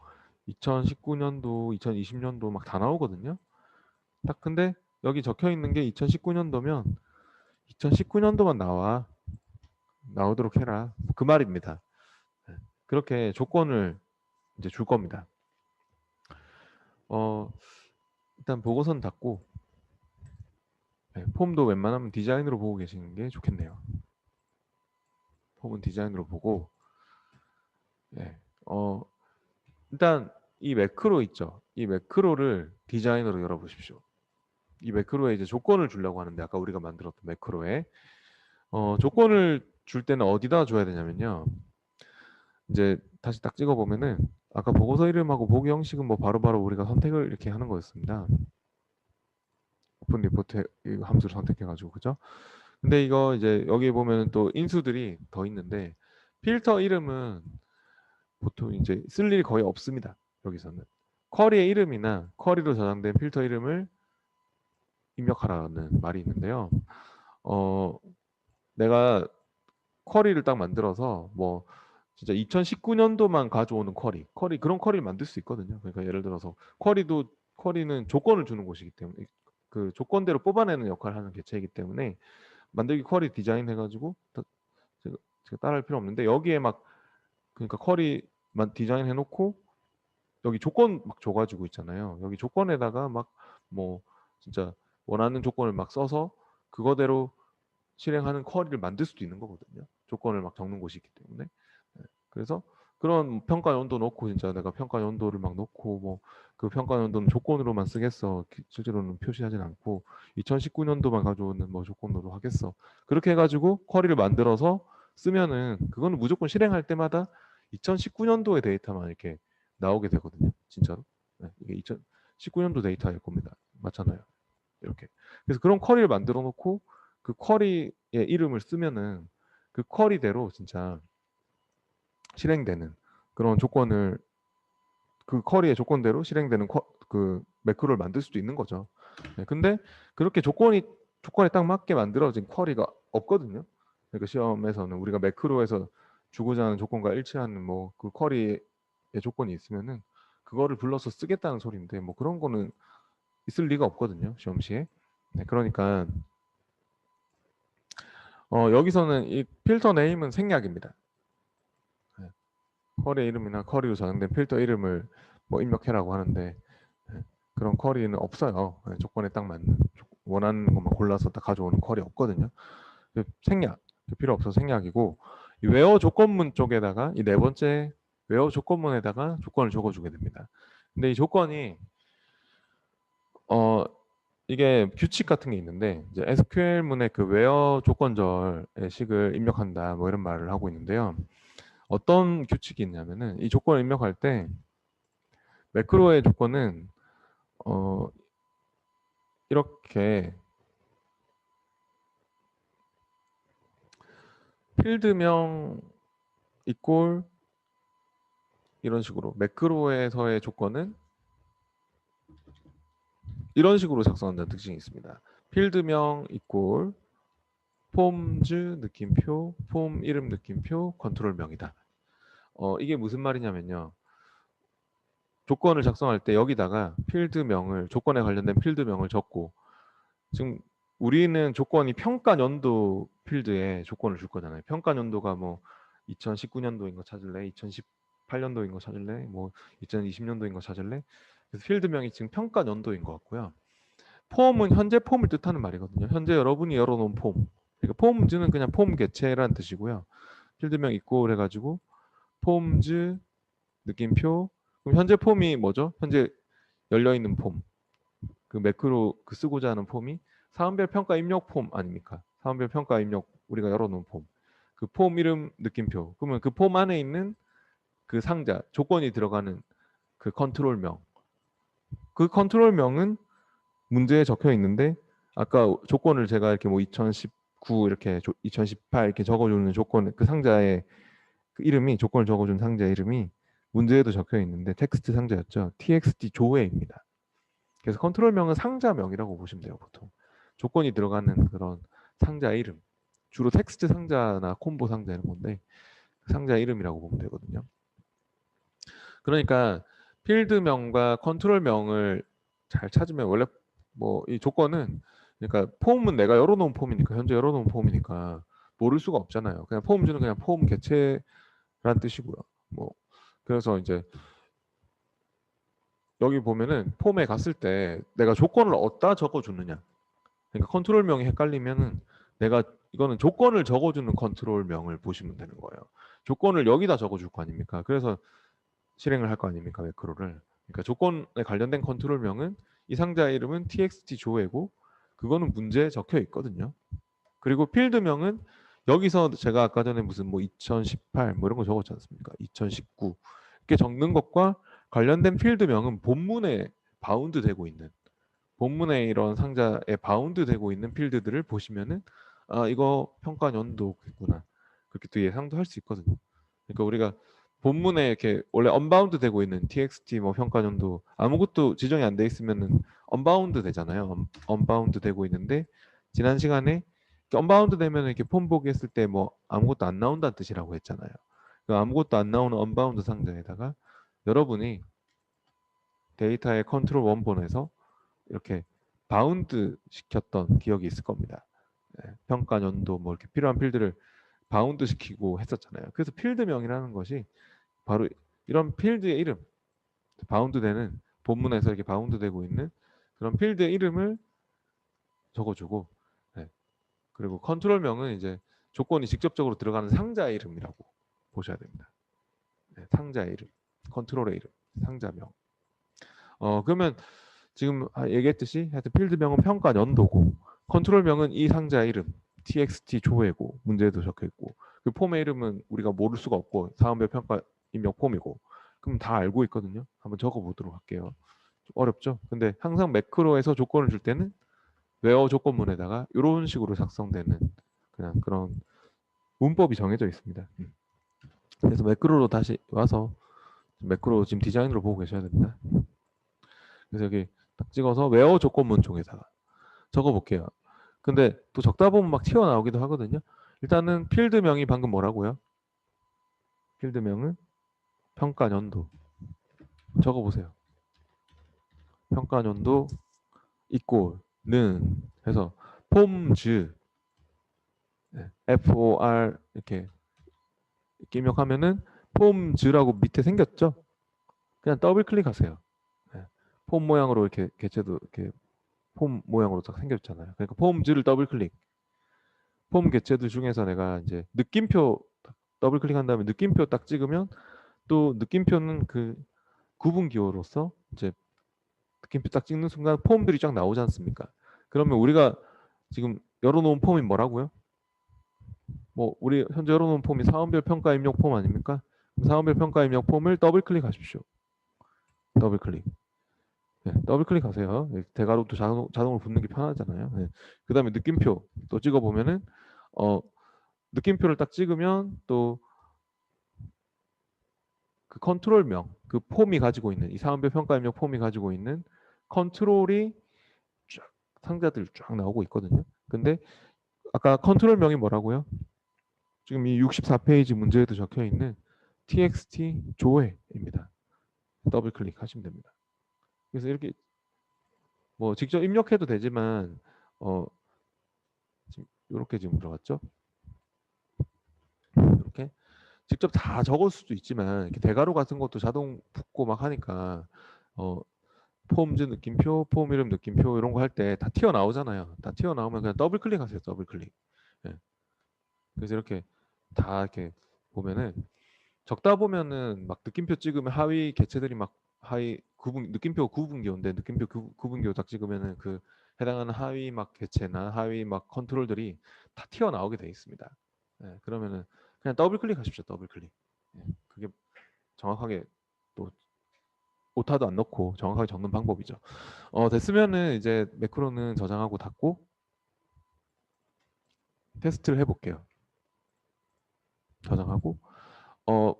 2019년도, 2020년도 막 다 나오거든요. 딱 근데 여기 적혀 있는 게 2019년도면 2019년도만 나오도록 해라. 그 말입니다. 그렇게 조건을 이제 줄 겁니다. 일단 보고서는 닫고 폼도 웬만하면 디자인으로 보고 계시는 게 좋겠네요. 폼은 디자인으로 보고 일단 이 매크로 있죠. 이 매크로를 디자인으로 열어보십시오. 이 매크로에 이제 조건을 주려고 하는데 아까 우리가 만들었던 매크로에 조건을 줄 때는 어디다 줘야 되냐면요. 이제 다시 딱 찍어보면은 아까 보고서 이름하고 보기 형식은 뭐 바로바로 우리가 선택을 이렇게 하는 거였습니다. 오픈 리포트 함수를 선택해가지고 그죠? 근데 이거 이제 여기 보면 또 인수들이 더 있는데 필터 이름은 보통 이제 쓸 일이 거의 없습니다. 여기서는 쿼리의 이름이나 쿼리로 저장된 필터 이름을 입력하라는 말이 있는데요. 내가 쿼리를 딱 만들어서 뭐 진짜 2019년도만 가져오는 쿼리 그런 쿼리를 만들 수 있거든요. 그러니까 예를 들어서 쿼리는 조건을 주는 곳이기 때문에 그 조건대로 뽑아내는 역할을 하는 개체이기 때문에 만들기 쿼리 디자인 해가지고 제가 따라할 필요 없는데 여기에 막 그러니까 쿼리만 디자인 해놓고 여기 조건 막 줘가지고 있잖아요. 여기 조건에다가 막 뭐 진짜 원하는 조건을 막 써서 그거대로 실행하는 쿼리를 만들 수도 있는 거거든요. 조건을 막 적는 곳이 있기 때문에. 그래서 그런 평가 연도 넣고 진짜 내가 평가 연도를 막 넣고 뭐 그 평가 연도는 조건으로만 쓰겠어. 실제로는 표시하진 않고 2019년도만 가져오는 뭐 조건으로 하겠어. 그렇게 해가지고 쿼리를 만들어서 쓰면은 그거는 무조건 실행할 때마다 2019년도의 데이터만 이렇게 나오게 되거든요. 진짜로. 이게 2019년도 데이터일 겁니다. 맞잖아요. 이렇게. 그래서 그런 쿼리를 만들어 놓고 그 쿼리의 이름을 쓰면은 그 쿼리대로 진짜 실행되는 그런 조건을 그 쿼리의 조건대로 실행되는 그 매크로를 만들 수도 있는 거죠. 근데 그렇게 조건에 딱 맞게 만들어진 쿼리가 없거든요. 그러니까 시험에서는 우리가 매크로에서 주고자 하는 조건과 일치하는 뭐 그 쿼리의 조건이 있으면은 그거를 불러서 쓰겠다는 소리인데 뭐 그런 거는 있을 리가 없거든요. 시험 시에. 그러니까 여기서는 이 필터 네임은 생략입니다. 쿼리 이름이나 쿼리로 저장된 필터 이름을 뭐 입력해라고 하는데 그런 쿼리는 없어요. 조건에 딱 맞는 원하는 것만 골라서 딱 가져오는 쿼리 없거든요. 생략 필요 없어서 생략이고 이 웨어 조건문 쪽에다가 이 네 번째 where 조건문에다가 조건을 적어주게 됩니다. 근데 이 조건이 이게 규칙 같은 게 있는데 이제 SQL문의 그 where 조건절의 식을 입력한다 뭐 이런 말을 하고 있는데요. 어떤 규칙이 있냐면은 이 조건을 입력할 때 매크로의 조건은 이렇게 필드명 이꼴 이런 식으로 매크로에서의 조건은 이런 식으로 작성한다는 특징이 있습니다. 필드명 이꼴 폼즈 느낌표 폼 이름 느낌표 컨트롤명이다. 이게 무슨 말이냐면요. 조건을 작성할 때 여기다가 필드명을 조건에 관련된 필드명을 적고 지금 우리는 조건이 평가 연도 필드에 조건을 줄 거잖아요. 평가 연도가 뭐 2019년도인 거 찾을래? 2018년도인 거 찾을래? 뭐 2020년도인 거 찾을래? 그래서 필드명이 지금 평가 연도인 것 같고요. 폼은 현재 폼을 뜻하는 말이거든요. 현재 여러분이 열어놓은 폼. 그러니까 폼즈는 그냥 폼 개체라는 뜻이고요. 필드명 있고 해가지고 폼즈 느낌표. 그럼 현재 폼이 뭐죠? 현재 열려 있는 폼. 그 매크로 그 쓰고자 하는 폼이 사원별 평가 입력 폼 아닙니까? 사원별 평가 입력 우리가 열어놓은 폼. 그 폼 이름 느낌표. 그러면 그 폼 안에 있는 그 상자 조건이 들어가는 그 컨트롤명. 그 컨트롤명은 문제에 적혀 있는데 아까 조건을 제가 이렇게 뭐 2019 이렇게 2018 이렇게 적어주는 조건 그 상자의 그 이름이 조건을 적어준 상자 이름이 문제에도 적혀 있는데 텍스트 상자였죠. txt 조회입니다. 그래서 컨트롤명은 상자명이라고 보시면 돼요. 보통 조건이 들어가는 그런 상자 이름 주로 텍스트 상자나 콤보 상자 이런 건데 상자 이름이라고 보면 되거든요. 그러니까 필드명과 컨트롤명을 잘 찾으면 원래 뭐 이 조건은 그러니까 폼은 내가 열어놓은 폼이니까 현재 열어놓은 폼이니까 모를 수가 없잖아요. 그냥 폼주는 그냥 폼 개체란 뜻이고요. 뭐 그래서 이제 여기 보면은 폼에 갔을 때 내가 조건을 어디다 적어주느냐. 그러니까 컨트롤명이 헷갈리면은 내가 이거는 조건을 적어주는 컨트롤명을 보시면 되는 거예요. 조건을 여기다 적어줄 거 아닙니까? 그래서 실행을 할 거 아닙니까? 매크로를. 그러니까 조건에 관련된 컨트롤명은 이 상자 이름은 txt 조회고 그거는 문제에 적혀 있거든요. 그리고 필드명은 여기서 제가 아까 전에 무슨 뭐 2018 뭐 이런 거 적었지 않습니까? 2019 이렇게 적는 것과 관련된 필드명은 본문에 바운드 되고 있는 본문에 이런 상자에 바운드 되고 있는 필드들을 보시면은 아 이거 평가 연도겠구나 그렇게 또 예상도 할 수 있거든요. 그러니까 우리가 본문에 이렇게 원래 언바운드 되고 있는 txt 뭐 평가 연도 아무것도 지정이 안 돼 있으면은 언바운드 되잖아요. 언바운드 되고 있는데 지난 시간에 언바운드 되면 이렇게 폼 보기 했을 때 뭐 아무것도 안 나온다는 뜻이라고 했잖아요. 그 아무것도 안 나오는 언바운드 상자에다가 여러분이 데이터의 컨트롤 원본에서 이렇게 바운드 시켰던 기억이 있을 겁니다. 평가 연도 뭐 이렇게 필요한 필드를 바운드 시키고 했었잖아요. 그래서 필드명이라는 것이 바로 이런 필드의 이름, 바운드 되는 본문에서 이렇게 바운드 되고 있는 그런 필드의 이름을 적어주고 그리고 컨트롤명은 이제 조건이 직접적으로 들어가는 상자의 이름이라고 보셔야 됩니다. 상자의 이름, 컨트롤의 이름, 상자명. 그러면 지금 얘기했듯이 하여튼 필드명은 평가 연도고 컨트롤명은 이 상자의 이름 txt 조회고 문제에도 적혀있고 그 폼의 이름은 우리가 모를 수가 없고 사원별 평가 입력 폼이고 그럼 다 알고 있거든요. 한번 적어보도록 할게요. 좀 어렵죠? 근데 항상 매크로에서 조건을 줄 때는 where 조건문에다가 이런 식으로 작성되는 그냥 그런 문법이 정해져 있습니다. 그래서 매크로로 다시 와서 매크로 지금 디자인으로 보고 계셔야 됩니다. 그래서 여기 딱 찍어서 where 조건문 쪽에다가 적어볼게요. 근데 또 적다 보면 막 튀어나오기도 하거든요. 일단은 필드명이 방금 뭐라고요? 필드명은 평가 연도 적어보세요. 평가 연도 이꼴는 해서 폼즈 FOR 이렇게 입력하면은 폼즈라고 밑에 생겼죠? 그냥 더블 클릭하세요. 폼 모양으로 이렇게 개체도 이렇게 폼 모양으로 딱 생겼잖아요. 그러니까 폼즈를 더블 클릭. 폼 개체들 중에서 내가 이제 느낌표 더블 클릭한 다음에 느낌표 딱 찍으면 또 느낌표는 그 구분 기호로서 이제 느낌표 딱 찍는 순간 폼들이 쫙 나오지 않습니까? 그러면 우리가 지금 열어놓은 폼이 뭐라고요? 뭐 우리 현재 열어놓은 폼이 사원별 평가 입력 폼 아닙니까? 사원별 평가 입력 폼을 더블 클릭하십시오. 더블 클릭. 네, 더블 클릭하세요. 대괄호 또 자동으로 붙는 게 편하잖아요. 네. 그다음에 느낌표 또 찍어 보면은 느낌표를 딱 찍으면 또 그 컨트롤명, 그 폼이 가지고 있는 이 사원별 평가 입력 폼이 가지고 있는 컨트롤이 쫙 상자들 쫙 나오고 있거든요. 근데 아까 컨트롤명이 뭐라고요? 지금 이 64페이지 문제에도 적혀 있는 txt 조회입니다. 더블 클릭하시면 됩니다. 그래서 이렇게 뭐 직접 입력해도 되지만 지금 이렇게 지금 들어갔죠? 이렇게 직접 다 적을 수도 있지만 이렇게 대괄호 같은 것도 자동 붙고 막 하니까 폼즈 느낌표, 폼 이름 느낌표 이런 거 할 때 다 튀어나오잖아요. 다 튀어나오면 그냥 더블 클릭하세요. 더블 클릭. 예. 그래서 이렇게 다 이렇게 보면은 적다 보면은 막 느낌표 찍으면 하위 개체들이 막 하위 구분 느낌표 구분기호인데 느낌표 구분기호 딱 찍으면은 그 해당하는 하위 막 개체나 하위 막 컨트롤들이 다 튀어나오게 돼 있습니다. 예, 그러면은 그냥 더블 클릭하십시오. 더블 클릭. 예, 그게 정확하게 또 오타도 안 넣고 정확하게 적는 방법이죠. 됐으면은 이제 매크로는 저장하고 닫고 테스트를 해볼게요. 저장하고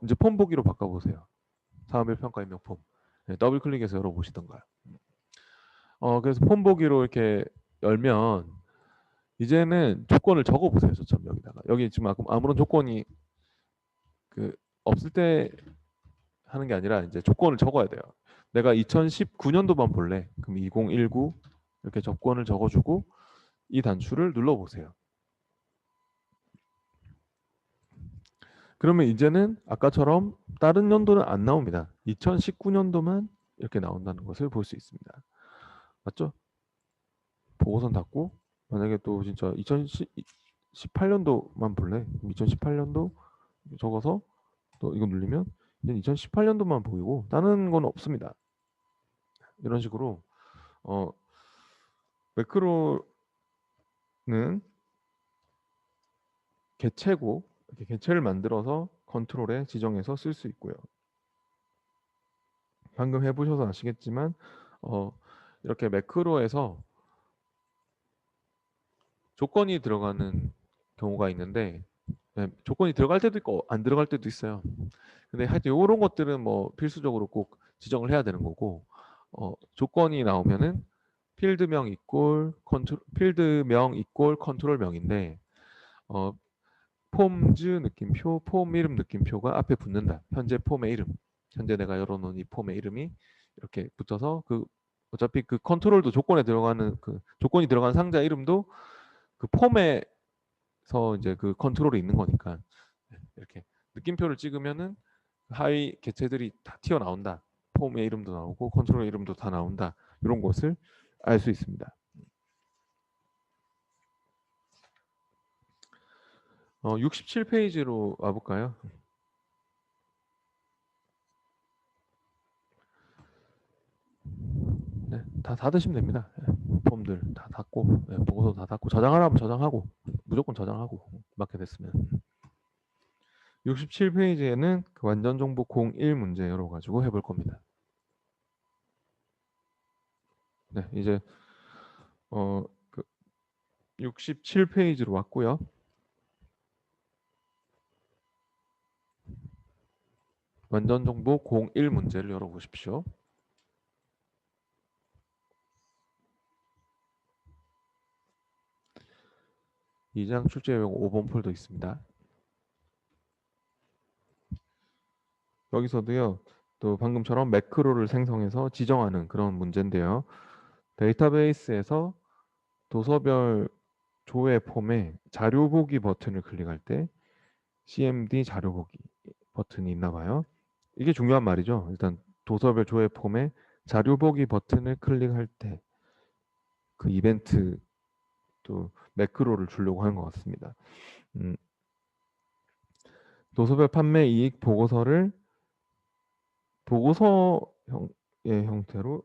이제 폼 보기로 바꿔보세요. 사업별 평가 입력 폼. 네, 더블 클릭해서 열어보시던가요. 그래서 폼 보기로 이렇게 열면 이제는 조건을 적어보세요. 저처럼 여기다가 여기 지금 아무런 조건이 그 없을 때 하는 게 아니라 이제 조건을 적어야 돼요. 내가 2019년도만 볼래. 그럼 2019 이렇게 조건을 적어주고 이 단추를 눌러보세요. 그러면 이제는 아까처럼 다른 연도는 안 나옵니다. 2019년도만 이렇게 나온다는 것을 볼 수 있습니다. 맞죠? 보고선 닫고 만약에 또 진짜 2018년도만 볼래? 2018년도 적어서 또 이거 누르면 이제 2018년도만 보이고 다른 건 없습니다. 이런 식으로 매크로는 개체고 이렇게 개체를 만들어서 컨트롤에 지정해서 쓸 수 있고요. 방금 해보셔서 아시겠지만 이렇게 매크로에서 조건이 들어가는 경우가 있는데 네, 조건이 들어갈 때도 있고 안 들어갈 때도 있어요. 근데 하여튼 이런 것들은 뭐 필수적으로 꼭 지정을 해야 되는 거고 조건이 나오면은 필드명 이꼴 컨트롤 필드명 이꼴 컨트롤명인데 어, 폼즈 느낌표 폼 이름 느낌표가 앞에 붙는다. 현재 폼의 이름 현재 내가 열어놓은 이 폼의 이름이 이렇게 붙어서 그 어차피 그 컨트롤도 조건에 들어가는 그 조건이 들어간 상자 이름도 그 폼에서 이제 그 컨트롤이 있는 거니까 이렇게 느낌표를 찍으면은 하위 개체들이 다 튀어나온다. 폼의 이름도 나오고 컨트롤의 이름도 다 나온다. 이런 것을 알 수 있습니다. 67페이지로 와볼까요? 네, 다 닫으시면 됩니다. 네, 폼들 다 닫고 보고서 다 닫고 저장하라면 저장하고 무조건 저장하고 맞게 됐으면 67페이지에는 그 완전 정보 01 문제 열어가지고 해볼 겁니다. 네, 이제 그 67페이지로 왔고요. 완전 정보 01 문제를 열어보십시오. 2장 출제 요령 5번 폴더 있습니다. 여기서도요. 또 방금처럼 매크로를 생성해서 지정하는 그런 문제인데요. 데이터베이스에서 도서별 조회 폼에 자료 보기 버튼을 클릭할 때 CMD 자료 보기 버튼이 있나 봐요. 이게 중요한 말이죠. 일단 도서별 조회 폼에 자료 보기 버튼을 클릭할 때 그 이벤트 또 매크로를 주려고 하는 것 같습니다. 도서별 판매 이익 보고서를 보고서 의 형태로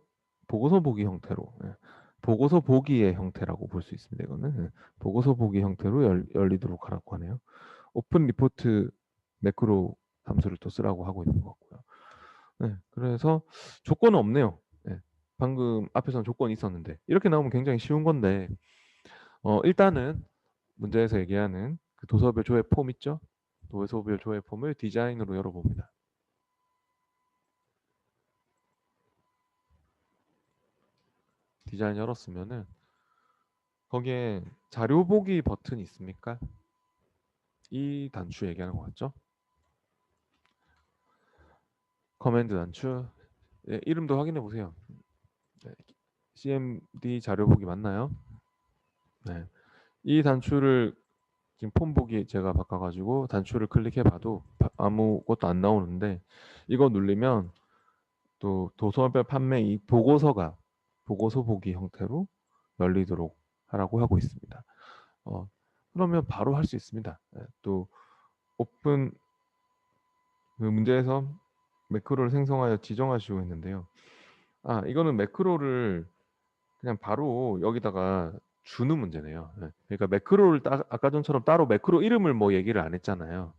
보고서 보기 형태로 보고서 보기의 형태라고 볼 수 있습니다. 이거는 보고서 보기 형태로 열리도록 하라고 하네요. 오픈 리포트 매크로 함수를 또 쓰라고 하고 있는 것 같고요. 네, 그래서 조건은 없네요. 네, 방금 앞에서는 조건이 있었는데 이렇게 나오면 굉장히 쉬운 건데 일단은 문제에서 얘기하는 그 도서별 조회 폼 있죠? 도서별 조회 폼을 디자인으로 열어봅니다. 디자인 열었으면은 거기에 자료 보기 버튼이 있습니까? 이 단추 얘기하는 거 같죠? 커맨드 단추. 네, 이름도 확인해 보세요. 네, CMD 자료 보기 맞나요? 네. 이 단추를 지금 폼 보기 제가 바꿔가지고 단추를 클릭해봐도 아무것도 안 나오는데 이거 누르면 또 도서별 판매 이 보고서가 보고서 보기 형태로 열리도록 하라고 하고 있습니다. 그러면 바로 할 수 있습니다. 네, 또 오픈 그 문제에서 매크로를 생성하여 지정하시고 있는데요. 이거는 매크로를 그냥 바로 여기다가 주는 문제네요. 네. 그러니까 매크로를 아까 전처럼 따로 매크로 이름을 뭐 얘기를 안 했잖아요.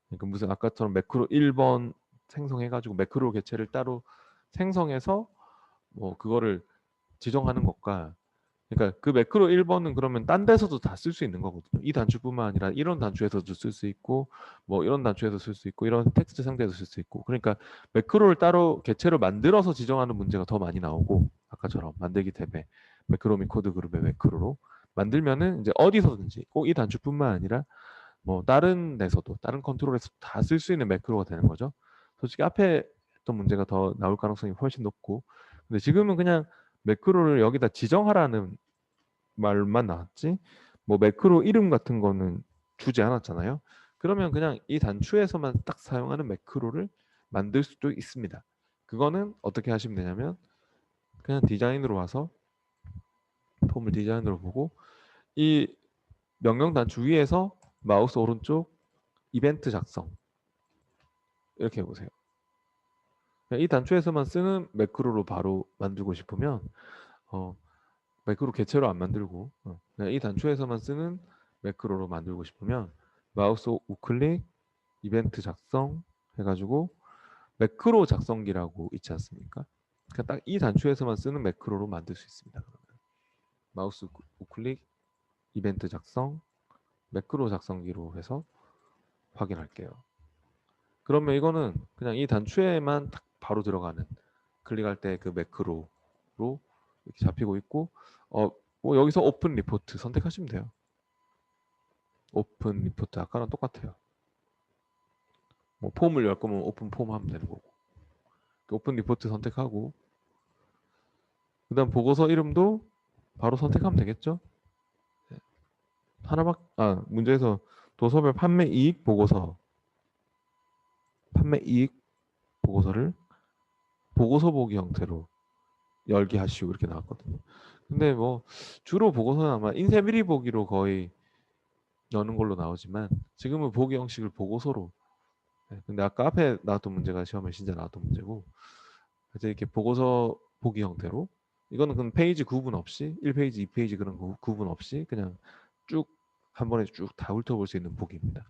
그러니까 무슨 아까처럼 매크로 1번 생성해가지고 매크로 개체를 따로 생성해서 뭐 그거를 지정하는 것과 그러니까 그 매크로 1번은 그러면 딴 데서도 다 쓸 수 있는 거거든요. 이 단추뿐만 아니라 이런 단추에서도 쓸 수 있고 뭐 이런 단추에서 쓸 수 있고 이런 텍스트 상자에서 쓸 수 있고 그러니까 매크로를 따로 개체로 만들어서 지정하는 문제가 더 많이 나오고 아까처럼 만들기 탭에 매크로 및 코드 그룹의 매크로로 만들면은 이제 어디서든지 꼭 이 단추뿐만 아니라 뭐 다른 데서도 다른 컨트롤에서 다 쓸 수 있는 매크로가 되는 거죠. 솔직히 앞에 했던 문제가 더 나올 가능성이 훨씬 높고 근데 지금은 그냥 매크로를 여기다 지정하라는 말만 나왔지 뭐 매크로 이름 같은 거는 주지 않았잖아요. 그러면 그냥 이 단추에서만 딱 사용하는 매크로를 만들 수도 있습니다. 그거는 어떻게 하시면 되냐면 그냥 디자인으로 와서 폼을 디자인으로 보고 이 명령 단추 위에서 마우스 오른쪽 이벤트 작성 이렇게 해보세요. 이 단추에서만 쓰는 매크로로 바로 만들고 싶으면 매크로 개체로 안 만들고 그냥 이 단추에서만 쓰는 매크로로 만들고 싶으면 마우스 우클릭 이벤트 작성 해가지고 매크로 작성기라고 있지 않습니까? 그냥 딱 이 단추에서만 쓰는 매크로로 만들 수 있습니다. 그러면 마우스 우클릭 이벤트 작성 매크로 작성기로 해서 확인할게요. 그러면 이거는 그냥 이 단추에만 딱 바로 들어가는 클릭할 때 그 매크로로 이렇게 잡히고 있고 뭐 여기서 오픈 리포트 선택하시면 돼요. 오픈 리포트 아까랑 똑같아요. 뭐 폼을 열 거면 오픈 폼 하면 되는 거고 오픈 리포트 선택하고 그 다음 보고서 이름도 바로 선택하면 되겠죠. 하나밖 문제에서 도서별 판매 이익 보고서 판매 이익 보고서를 보고서 보기 형태로 열기 하시고 이렇게 나왔거든요. 근데 뭐 주로 보고서는 아마 인쇄 미리 보기로 거의 여는 걸로 나오지만 지금은 보기 형식을 보고서로 근데 아까 앞에 나왔던 문제가 시험에 진짜 나왔던 문제고 이제 이렇게 보고서 보기 형태로 이거는 그럼 페이지 구분 없이 1페이지, 2페이지 그런 구분 없이 그냥 쭉 한 번에 쭉 다 훑어볼 수 있는 보기입니다.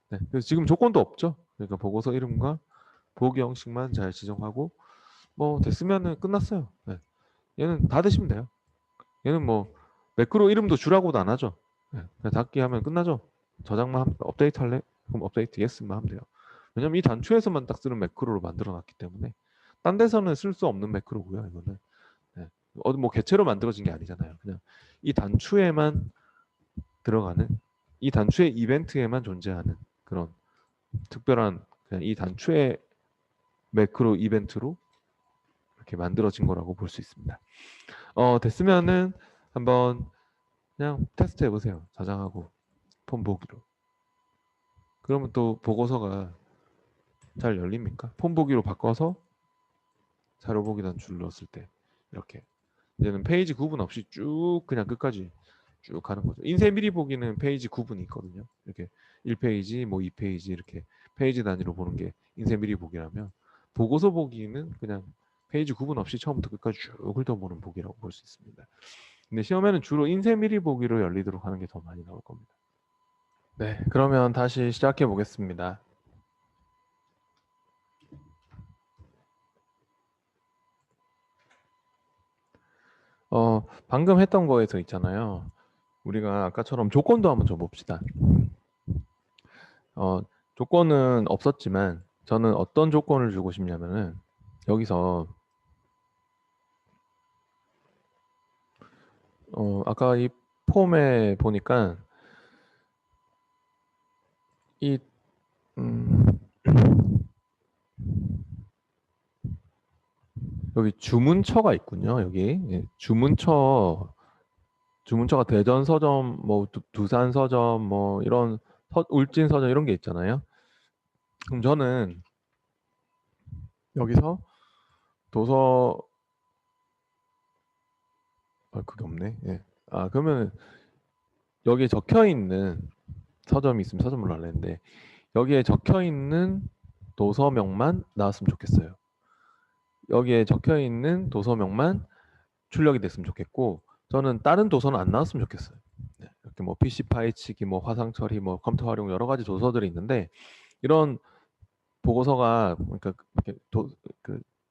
네, 그래서 지금 조건도 없죠. 그러니까 보고서 이름과 보기 형식만 잘 지정하고 뭐 됐으면은 끝났어요. 네. 얘는 다 되시면 돼요. 얘는 뭐 매크로 이름도 주라고도 안 하죠. 네, 그냥 닫기 하면 끝나죠. 저장만 하면 업데이트 할래? 그럼 업데이트 예스만 하면 돼요. 왜냐면 이 단추에서만 딱 쓰는 매크로로 만들어 놨기 때문에 딴 데서는 쓸 수 없는 매크로고요. 이거는 네. 뭐 개체로 만들어진 게 아니잖아요. 그냥 이 단추에만 들어가는 이 단추의 이벤트에만 존재하는 그런 특별한 그냥 이 단추의 매크로 이벤트로 이렇게 만들어진 거라고 볼 수 있습니다. 됐으면은 한번 그냥 테스트 해보세요. 저장하고 폼 보기로. 그러면 또 보고서가 잘 열립니까? 폼 보기로 바꿔서 자료 보기 단추를 넣었을 때 이렇게 이제는 페이지 구분 없이 쭉 그냥 끝까지 쭉 가는 거죠. 인쇄 미리 보기는 페이지 구분이 있거든요. 이렇게 1페이지, 뭐 2페이지 이렇게 페이지 단위로 보는 게 인쇄 미리 보기라면 보고서 보기는 그냥 페이지 구분 없이 처음부터 끝까지 쭉 훑어보는 보기라고 볼 수 있습니다. 근데 시험에는 주로 인쇄 미리 보기로 열리도록 하는 게 더 많이 나올 겁니다. 네, 그러면 다시 시작해 보겠습니다. 방금 했던 거에서 있잖아요. 우리가 아까처럼 조건도 한번 줘봅시다. 조건은 없었지만 저는 어떤 조건을 주고 싶냐면은 여기서 아까 이 폼에 보니까 이 여기 주문처가 있군요. 여기 예, 주문처가 대전 서점, 뭐 두산 서점, 뭐 이런 울진 서점 이런 게 있잖아요. 그럼 저는 여기서 도서 그게 없네. 예. 그러면 여기에 적혀 있는 서점이 있으면 서점으로 할래 했는데 여기에 적혀 있는 도서명만 나왔으면 좋겠어요. 여기에 적혀 있는 도서명만 출력이 됐으면 좋겠고 저는 다른 도서는 안 나왔으면 좋겠어요. 네, 이렇게 뭐 PC 파헤치기, 뭐 화상 처리, 뭐 컴퓨터 활용 여러 가지 도서들이 있는데 이런 보고서가 그러니까 이렇게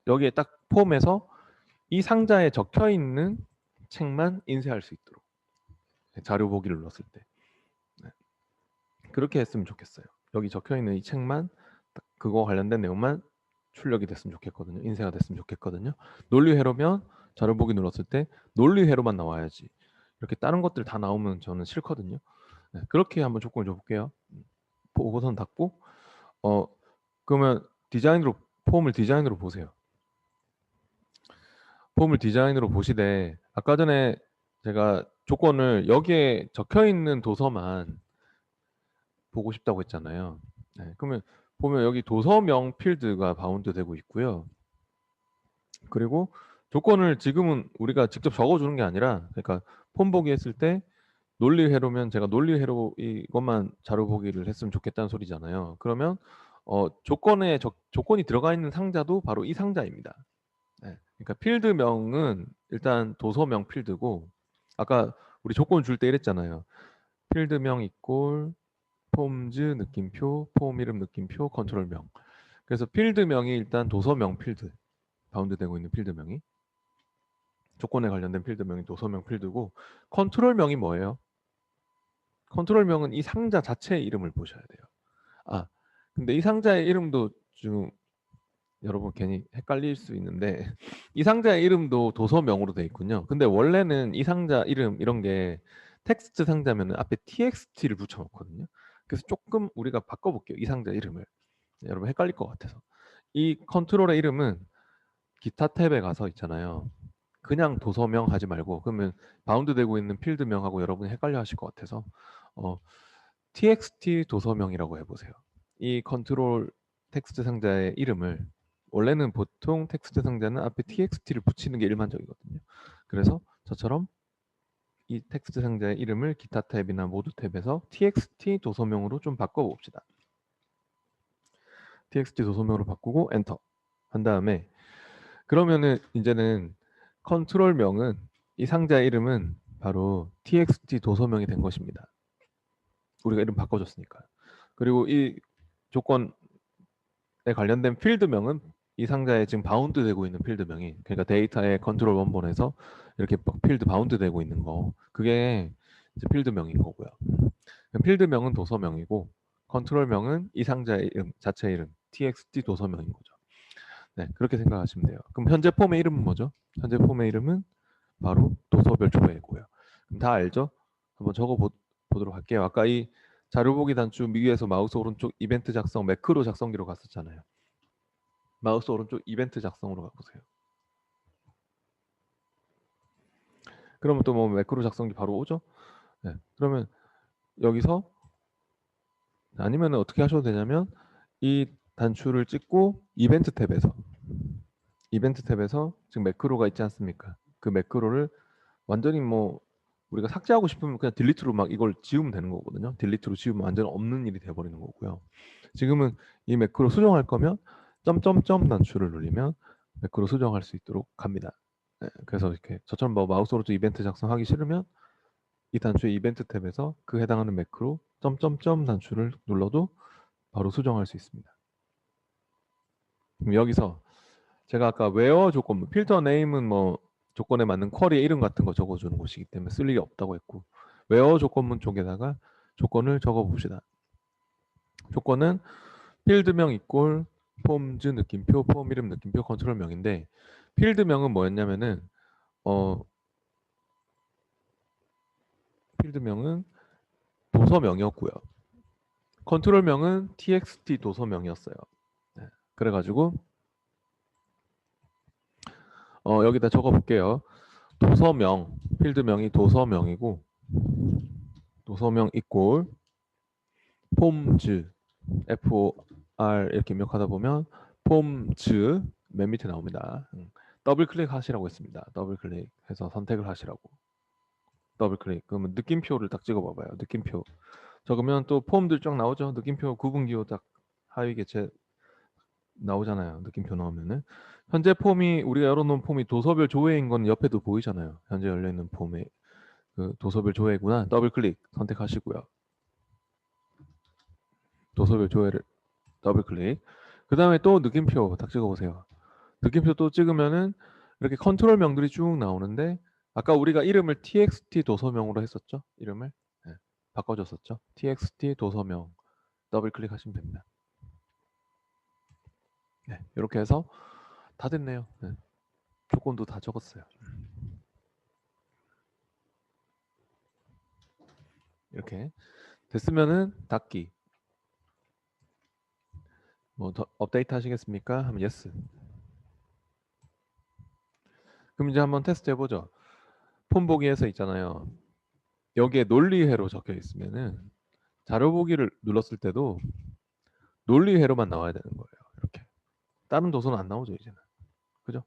여기에 딱 폼에서 이 상자에 적혀 있는 책만 인쇄할 수 있도록 자료 보기를 눌렀을 때 네, 그렇게 했으면 좋겠어요. 여기 적혀 있는 이 책만 그거 관련된 내용만 출력이 됐으면 좋겠거든요. 인쇄가 됐으면 좋겠거든요. 논리회로면 자료 보기 눌렀을 때 논리회로만 나와야지. 이렇게 다른 것들 다 나오면 저는 싫거든요. 네, 그렇게 한번 조건을 줘볼게요. 보고선 닫고 그러면 폼을 디자인으로 보세요. 폼을 디자인으로 보시되 아까 전에 제가 조건을 여기에 적혀 있는 도서만 보고 싶다고 했잖아요. 네, 그러면 보면 여기 도서명 필드가 바운드 되고 있고요. 그리고 조건을 지금은 우리가 직접 적어주는 게 아니라 그러니까 폼 보기 했을 때 논리회로면 제가 논리회로 이것만 자료 보기를 했으면 좋겠다는 소리잖아요. 그러면 조건이 들어가 있는 상자도 바로 이 상자입니다. 네. 그러니까 필드명은 일단 도서명 필드고 아까 우리 조건 줄 때 이랬잖아요. 필드명 이꼴 폼즈 느낌표, 폼 이름 느낌표, 컨트롤명. 그래서 필드명이 일단 도서명 필드 바운드되고 있는 필드명이 조건에 관련된 필드명이 도서명 필드고 컨트롤명이 뭐예요? 컨트롤명은 이 상자 자체의 이름을 보셔야 돼요. 근데 이 상자의 이름도 좀 여러분 괜히 헷갈릴 수 있는데 이 상자의 이름도 도서명으로 되어 있군요. 근데 원래는 이 상자 이름 이런 게 텍스트 상자면 앞에 txt를 붙여놓거든요. 그래서 조금 우리가 바꿔볼게요. 이 상자 이름을. 여러분 헷갈릴 것 같아서. 이 컨트롤의 이름은 기타 탭에 가서 있잖아요. 그냥 도서명 하지 말고 그러면 바운드 되고 있는 필드명하고 여러분이 헷갈려 하실 것 같아서 txt 도서명이라고 해보세요. 이 컨트롤 텍스트 상자의 이름을 원래는 보통 텍스트 상자는 앞에 txt를 붙이는 게 일반적이거든요. 그래서 저처럼 이 텍스트 상자의 이름을 기타 탭이나 모드 탭에서 txt 도서명으로 좀 바꿔봅시다. txt 도서명으로 바꾸고 엔터 한 다음에 그러면은 이제는 컨트롤명은 이 상자의 이름은 바로 txt 도서명이 된 것입니다. 우리가 이름 바꿔줬으니까. 그리고 이 조건에 관련된 필드명은 이 상자에 지금 바운드 되고 있는 필드명이 그러니까 데이터의 컨트롤 원본에서 이렇게 필드 바운드 되고 있는 거 그게 이제 필드명인 거고요. 필드명은 도서명이고 컨트롤명은 이 상자의 이름 자체 이름 txt 도서명인 거죠. 네, 그렇게 생각하시면 돼요. 그럼 현재 폼의 이름은 뭐죠? 현재 폼의 이름은 바로 도서별 조회고요. 그럼 다 알죠? 한번 적어 보도록 할게요. 아까 이 자료 보기 단추 위에서 마우스 오른쪽 이벤트 작성 매크로 작성기로 갔었잖아요. 마우스 오른쪽 이벤트 작성으로 가보세요. 그러면 또 뭐 매크로 작성기 바로 오죠? 네, 그러면 여기서 아니면 어떻게 하셔도 되냐면 이 단추를 찍고 이벤트 탭에서 지금 매크로가 있지 않습니까? 그 매크로를 완전히 뭐 우리가 삭제하고 싶으면 그냥 딜리트로 막 이걸 지우면 되는 거거든요. 딜리트로 지우면 완전 없는 일이 돼버리는 거고요. 지금은 이 매크로 수정할 거면 점점점 단추를 누르면 매크로 수정할 수 있도록 합니다. 네, 그래서 이렇게 저처럼 뭐 마우스 오른쪽 이벤트 작성하기 싫으면 이 단추의 이벤트 탭에서 그 해당하는 매크로 점점점 단추를 눌러도 바로 수정할 수 있습니다. 그럼 여기서 제가 아까 웨어 조건, 필터 네임은 뭐 조건에 맞는 쿼리의 이름 같은 거 적어주는 곳이기 때문에 쓸 일이 없다고 했고, 웨어 조건문 쪽에다가 조건을 적어봅시다. 조건은 필드명 이꼴 폼즈 느낌표, 폼 이름 느낌표, 컨트롤명인데, 필드명은 뭐였냐면은 필드명은 도서명이었고요. 컨트롤명은 txt 도서명이었어요. 네, 그래가지고 여기다 적어볼게요. 도서명, 필드명이 도서명이고, 도서명 이꼴 폼즈, FOR 이렇게 입력하다 보면 폼즈 맨 밑에 나옵니다. 더블 클릭하시라고 했습니다. 더블 클릭해서 선택을 하시라고. 더블 클릭. 그러면 느낌표를 딱 찍어봐봐요. 느낌표. 적으면 또 폼들 쫙 나오죠. 느낌표 구분기호 딱 하위 개체 나오잖아요. 느낌표 넣으면은 현재 폼이 우리가 열어놓은 폼이 도서별 조회인 건 옆에도 보이잖아요. 현재 열려있는 폼에 그 도서별 조회구나. 더블 클릭 선택하시고요. 도서별 조회를 더블 클릭. 그 다음에 또 느낌표 딱 찍어보세요. 느낌표 또 찍으면은 이렇게 컨트롤 명들이 쭉 나오는데 아까 우리가 이름을 txt 도서명으로 했었죠. 이름을 네, 바꿔줬었죠. txt 도서명 더블 클릭하시면 됩니다. 네, 이렇게 해서 다 됐네요. 네, 조건도 다 적었어요. 이렇게 됐으면은 닫기. 뭐 더 업데이트 하시겠습니까? 하면 yes. 그럼 이제 한번 테스트 해보죠. 폼 보기에서 있잖아요. 여기에 논리회로 적혀 있으면은 자료 보기를 눌렀을 때도 논리회로만 나와야 되는 거예요. 이렇게 다른 도서는 안 나오죠 이제는. 그죠?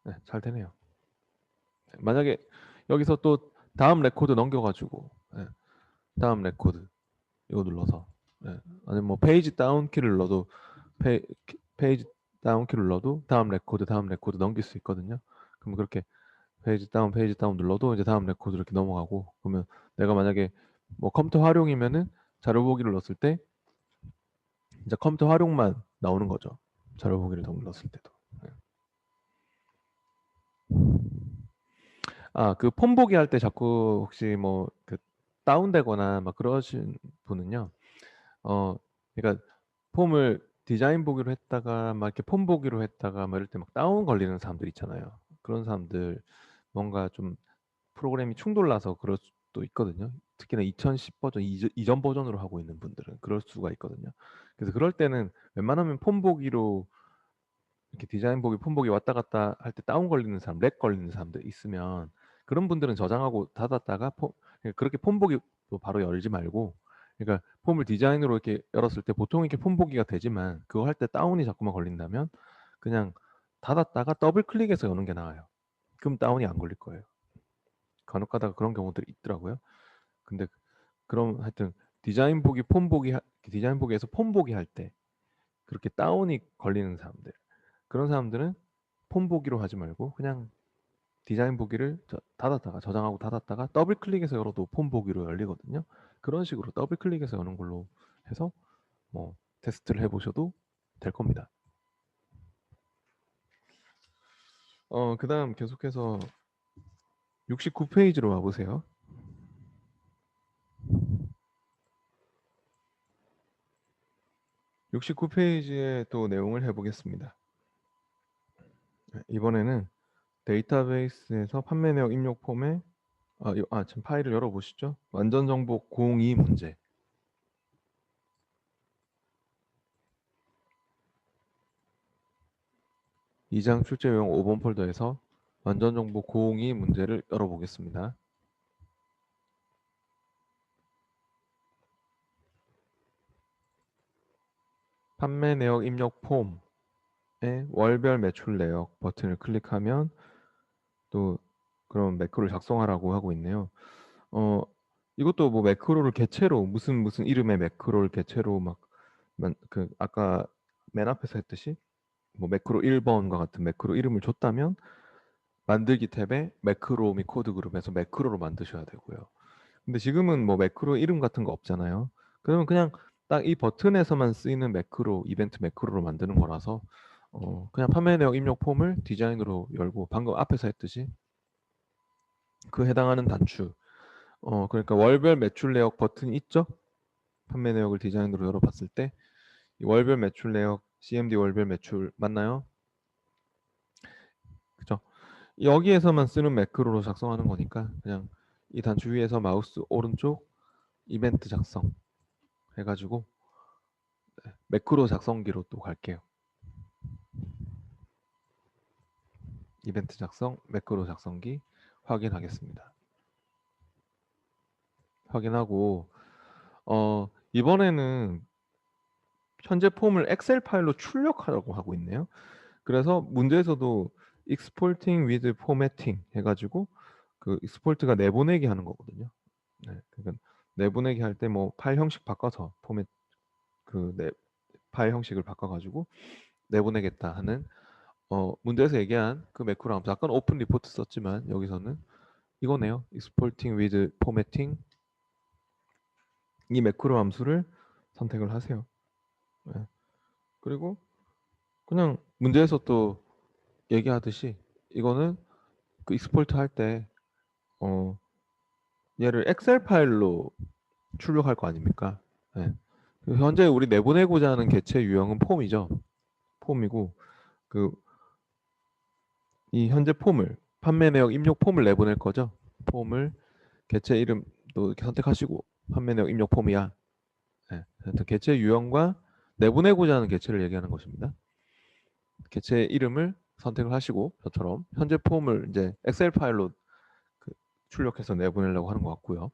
네, 잘 되네요. 만약에 여기서 또 다음 레코드 넘겨가지고 네, 다음 레코드 이거 눌러서 아니면 뭐 페이지 다운 키를 눌러도 페이지 다운 키를 눌러도 다음 레코드 넘길 수 있거든요. 그럼 그렇게 페이지 다운 눌러도 이제 다음 레코드 이렇게 넘어가고, 그러면 내가 만약에 뭐 컴퓨터 활용이면은 자료 보기를 눌렀을 때 이제 컴퓨터 활용만 나오는 거죠. 자료 보기를 눌렀을 때도. 그 폼 보기 할 때 자꾸 혹시 뭐 그 다운되거나 막 그러신 분은요. 그러니까 폼을 디자인 보기로 했다가 막 이렇게 폼 보기로 했다가 막 이럴 때 막 다운 걸리는 사람들 있잖아요. 그런 사람들 뭔가 좀 프로그램이 충돌나서 그럴 수도 있거든요. 특히나 2010 버전 이전 버전으로 하고 있는 분들은 그럴 수가 있거든요. 그래서 그럴 때는 웬만하면 폼 보기로 이렇게 디자인 보기, 폼 보기 왔다 갔다 할 때 다운 걸리는 사람, 렉 걸리는 사람들 있으면 그런 분들은 저장하고 닫았다가 그러니까 그렇게 폼 보기로 바로 열지 말고, 그러니까 폼을 디자인으로 이렇게 열었을 때 보통 이렇게 폼 보기가 되지만 그거 할 때 다운이 자꾸만 걸린다면 그냥 닫았다가 더블 클릭해서 여는 게 나아요. 그럼 다운이 안 걸릴 거예요. 간혹 가다가 그런 경우들이 있더라고요. 근데 그럼 하여튼 디자인 보기, 디자인 보기에서 폼 보기 할 때 그렇게 다운이 걸리는 사람들, 그런 사람들은 폼 보기로 하지 말고 그냥 디자인 보기를 닫았다가 저장하고 닫았다가 더블 클릭해서 열어도 폼 보기로 열리거든요. 그런 식으로 더블 클릭해서 여는 걸로 해서 뭐 테스트를 해보셔도 될 겁니다. 그다음 계속해서 69페이지로 와보세요. 69페이지에 또 내용을 해보겠습니다. 이번에는 데이터베이스에서 판매 내역 입력 폼에 지금 파일을 열어보시죠. 완전 정보 02 문제. 이장 출제용 5번 폴더에서 완전 정보 02 문제를 열어보겠습니다. 판매 내역 입력 폼에 월별 매출 내역 버튼을 클릭하면 또 그런 매크로를 작성하라고 하고 있네요. 이것도 뭐 매크로를 개체로 무슨 이름의 매크로를 개체로 막 그 아까 맨 앞에서 했듯이 뭐 매크로 1번과 같은 매크로 이름을 줬다면 만들기 탭에 매크로 및 코드 그룹에서 매크로로 만드셔야 되고요. 근데 지금은 뭐 매크로 이름 같은 거 없잖아요. 그러면 그냥 딱 이 버튼에서만 쓰이는 매크로, 이벤트 매크로로 만드는 거라서 그냥 판매 내역 입력 폼을 디자인으로 열고 방금 앞에서 했듯이 그 해당하는 단추 그러니까 월별 매출 내역 버튼이 있죠? 판매 내역을 디자인으로 열어봤을 때 이 월별 매출 내역 CMD 월별 매출 맞나요? 그죠? 여기에서만 쓰는 매크로로 작성하는 거니까 그냥 이 단추 위에서 마우스 오른쪽 이벤트 작성 해가지고 매크로 작성기로 또 갈게요. 이벤트 작성, 매크로 작성기 확인하겠습니다. 확인하고 이번에는 현재 폼을 엑셀 파일로 출력하라고 하고 있네요. 그래서 문제에서도 exporting with formatting 해가지고 그 export가 내보내기 하는 거거든요. 네, 그러니까 내보내기 할 때 뭐 파일 형식 바꿔서 포맷 파일 형식을 바꿔가지고 내보내겠다 하는 문제에서 얘기한 그 매크로 함수 아까는 오픈 리포트 썼지만 여기서는 이거네요. exporting with formatting 이 매크로 함수를 선택을 하세요. 네. 그리고 그냥 문제에서 또 얘기하듯이 이거는 그 익스포트 할 때 얘를 엑셀 파일로 출력할 거 아닙니까? 네. 현재 우리 내보내고자 하는 개체 유형은 폼이죠. 폼이고 그 이 현재 폼을 판매 내역 입력 폼을 내보낼 거죠. 폼을 개체 이름도 이렇게 선택하시고 판매 내역 입력 폼이야. 네. 개체 유형과 내보내고자 하는 개체를 얘기하는 것입니다. 개체 이름을 선택을 하시고 저처럼 현재 폼을 이제 엑셀 파일로 출력해서 내보내려고 하는 것 같고요.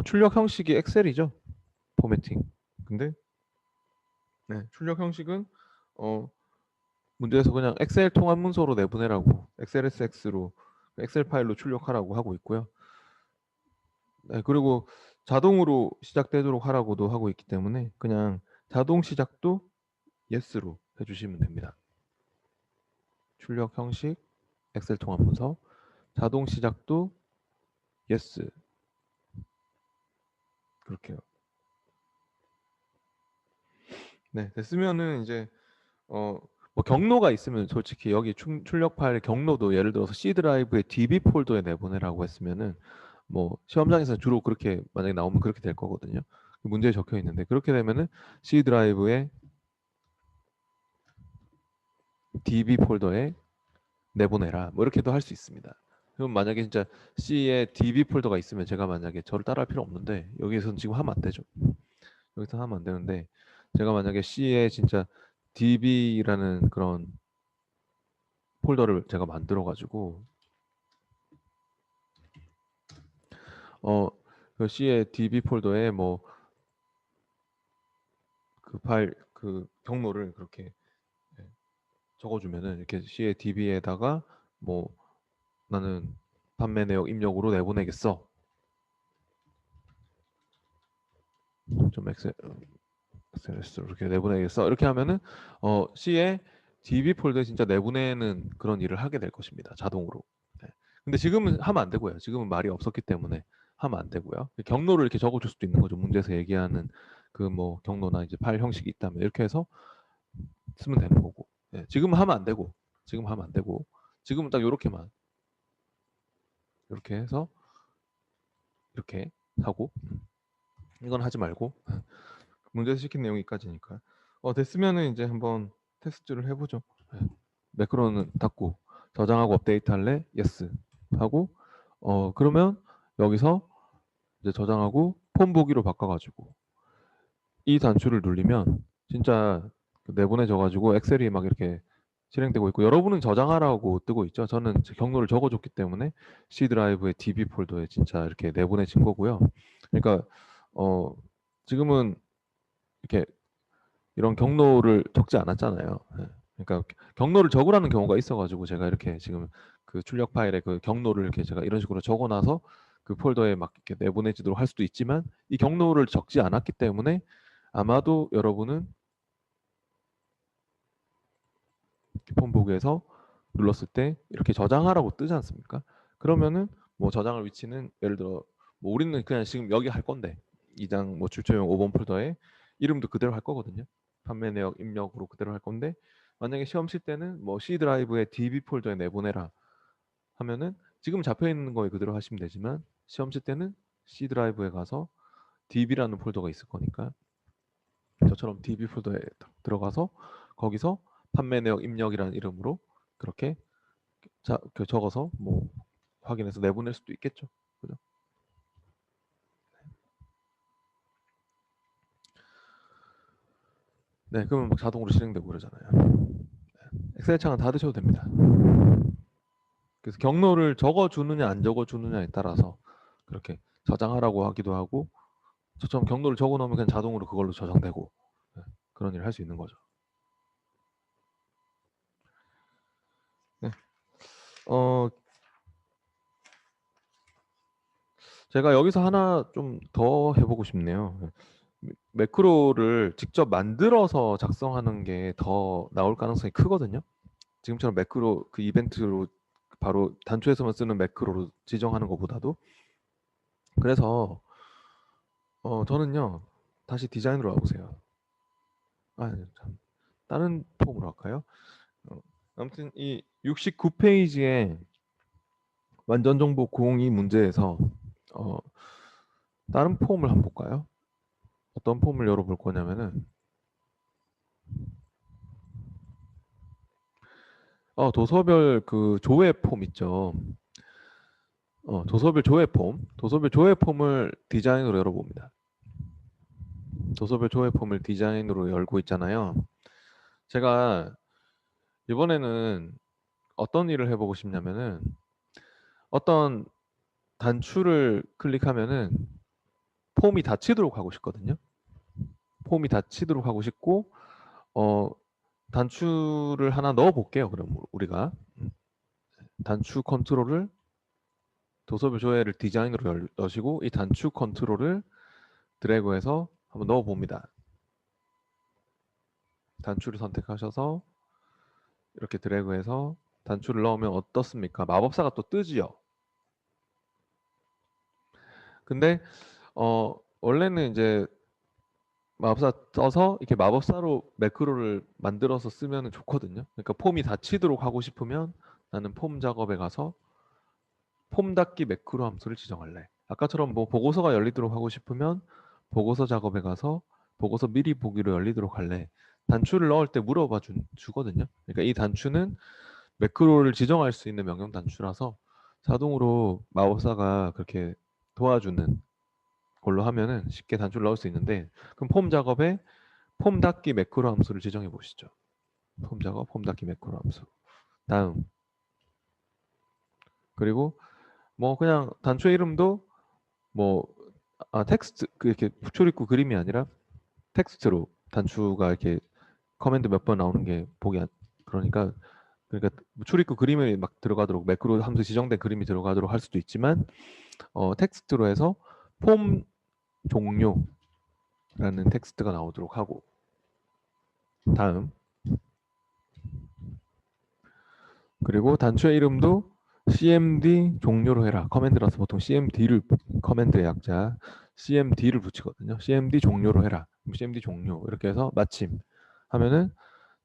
출력 형식이 엑셀이죠. 포매팅. 근데 네, 출력 형식은 문제에서 그냥 엑셀 통합 문서로 내보내라고 XLSX로 엑셀 파일로 출력하라고 하고 있고요. 네, 그리고 자동으로 시작되도록 하라고도 하고 있기 때문에 그냥 자동 시작도 yes로 해주시면 됩니다. 출력 형식 엑셀 통합 문서 자동 시작도 yes 그렇게요. 네, 됐으면은 이제 뭐 경로가 있으면 솔직히 여기 출력 파일 경로도 예를 들어서 C 드라이브의 DB 폴더에 내보내라고 했으면은 뭐 시험장에서 주로 그렇게 만약에 나오면 그렇게 될 거거든요. 문제에 적혀 있는데 그렇게 되면은 C 드라이브에 DB 폴더에 내보내라 뭐 이렇게도 할 수 있습니다. 그럼 만약에 진짜 C에 DB 폴더가 있으면 제가 만약에 저를 따라할 필요 없는데 여기에서는 지금 하면 안 되죠. 여기서 하면 안 되는데 제가 만약에 C에 진짜 DB라는 그런 폴더를 제가 만들어 가지고 그 C의 DB 폴더에 뭐 그 파일 그 경로를 그렇게 적어주면은 이렇게 C의 DB에다가 뭐 나는 판매 내역 입력으로 내보내겠어. 좀 XLS로 이렇게 내보내겠어. 이렇게 하면은 C의 DB 폴더에 진짜 내보내는 그런 일을 하게 될 것입니다. 자동으로. 네. 근데 지금은 하면 안 되고요. 지금은 말이 없었기 때문에 하면 안 되고요. 경로를 이렇게 적어줄 수도 있는 거죠. 문제에서 얘기하는 그 뭐 경로나 이제 파일 형식이 있다면 이렇게 해서 쓰면 되는 거고. 네. 지금은 하면 안 되고, 지금 하면 안 되고, 지금은 딱 요렇게만 이렇게 해서 이렇게 하고 이건 하지 말고 문제에서 시킨 내용이까지니까. 됐으면은 이제 한번 테스트를 해보죠. 네. 매크로는 닫고 저장하고 업데이트 할래? yes 하고 그러면 여기서 이제 저장하고 폼 보기로 바꿔가지고 이 단추를 누르면 진짜 내보내져 가지고 엑셀이 막 이렇게 실행되고 있고 여러분은 저장하라고 뜨고 있죠. 저는 제 경로를 적어줬기 때문에 C 드라이브의 DB 폴더에 진짜 이렇게 내보내진 거고요. 그러니까 지금은 이렇게 이런 경로를 적지 않았잖아요. 예. 그러니까 경로를 적으라는 경우가 있어가지고 제가 이렇게 지금 그 출력 파일에 그 경로를 이렇게 제가 이런 식으로 적어놔서 그 폴더에 막 이렇게 내보내지도록 할 수도 있지만 이 경로를 적지 않았기 때문에 아마도 여러분은 폼 보기에서 눌렀을 때 이렇게 저장하라고 뜨지 않습니까? 그러면은 뭐 저장할 위치는 예를 들어 뭐 우리는 그냥 지금 여기 할 건데 2장 뭐 출처용 5번 폴더에 이름도 그대로 할 거거든요. 판매 내역 입력으로 그대로 할 건데 만약에 시험 칠 때는 뭐 C 드라이브에 DB 폴더에 내보내라 하면은 지금 잡혀 있는 거에 그대로 하시면 되지만 시험 칠 때는 C 드라이브에 가서 DB라는 폴더가 있을 거니까 저처럼 DB 폴더에 들어가서 거기서 판매 내역 입력이라는 이름으로 그렇게 적어서 뭐 확인해서 내보낼 수도 있겠죠. 그죠? 네, 그러면 막 자동으로 실행되고 그러잖아요. 엑셀 창은 닫으셔도 됩니다. 그래서 경로를 적어주느냐 안 적어주느냐에 따라서 그렇게 저장하라고 하기도 하고 저처럼 경로를 적어놓으면 그냥 자동으로 그걸로 저장되고 네, 그런 일을 할 수 있는 거죠. 네. 제가 여기서 하나 좀 더 해보고 싶네요. 매크로를 직접 만들어서 작성하는 게 더 나올 가능성이 크거든요. 지금처럼 매크로 그 이벤트로 바로 단추에서만 쓰는 매크로로 지정하는 것보다도. 그래서 저는요 다시 디자인으로 와보세요. 참 다른 폼으로 할까요? 아무튼 이 69페이지에 완전 정보 902 문제에서 어, 다른 폼을 한번 볼까요? 어떤 폼을 열어볼 거냐면은 도서별 그 조회 폼 있죠. 도서별 조회 폼을 디자인으로 열어봅니다. 도서별 조회 폼을 디자인으로 열고 있잖아요. 제가 이번에는 어떤 일을 해보고 싶냐면은 어떤 단추를 클릭하면은 폼이 닫히도록 하고 싶거든요. 폼이 닫히도록 하고 싶고 단추를 하나 넣어 볼게요. 그럼 우리가 단추 컨트롤을 도서별 조회를 디자인으로 여시고 이 단추 컨트롤을 드래그해서 한번 넣어 봅니다. 단추를 선택하셔서 이렇게 드래그해서 단추를 넣으면 어떻습니까? 마법사가 또 뜨지요. 근데 원래는 이제 마법사 써서 이렇게 마법사로 매크로를 만들어서 쓰면 좋거든요. 그러니까 폼이 닫히도록 하고 싶으면 나는 폼 작업에 가서 폼 닫기 매크로 함수를 지정할래. 아까처럼 뭐 보고서가 열리도록 하고 싶으면 보고서 작업에 가서 보고서 미리 보기로 열리도록 할래. 단추를 넣을 때 물어봐 주거든요. 그러니까 이 단추는 매크로를 지정할 수 있는 명령 단추라서 자동으로 마법사가 그렇게 도와주는 걸로 하면은 쉽게 단추를 넣을 수 있는데 그럼 폼 작업에 폼 닫기 매크로 함수를 지정해 보시죠. 폼 작업, 폼 닫기 매크로 함수. 다음 그리고 뭐 그냥 단추의 이름도 뭐 텍스트 이렇게 출입구 그림이 아니라 텍스트로 단추가 이렇게 커맨드 몇 번 나오는 게 그러니까 출입구 그림이 막 들어가도록 매크로 함수 지정된 그림이 들어가도록 할 수도 있지만 텍스트로 해서 폼 종료라는 텍스트가 나오도록 하고 다음 그리고 단추의 이름도 cmd 종료로 해라. 커맨드라서 보통 cmd를 커맨드의 약자 cmd를 붙이거든요. cmd 종료로 해라. cmd 종료 이렇게 해서 마침 하면은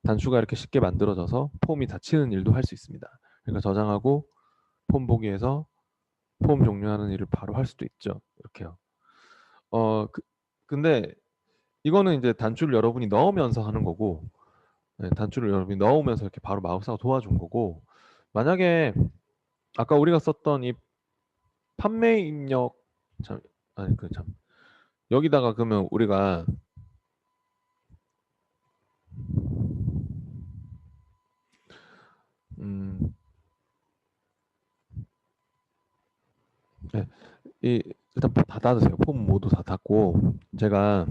단추가 이렇게 쉽게 만들어져서 폼이 닫히는 일도 할 수 있습니다. 그러니까 저장하고 폼 보기에서 폼 종료하는 일을 바로 할 수도 있죠. 이렇게요. 근데 이거는 이제 단추를 여러분이 넣으면서 하는 거고 네, 단추를 여러분이 넣으면서 이렇게 바로 마법사가 도와준 거고 만약에 아까 우리가 썼던 이 판매 입력 참 아니 그 참 여기다가 그러면 우리가 네, 일단 다 닫으세요. 폼 모두 다 닫고 제가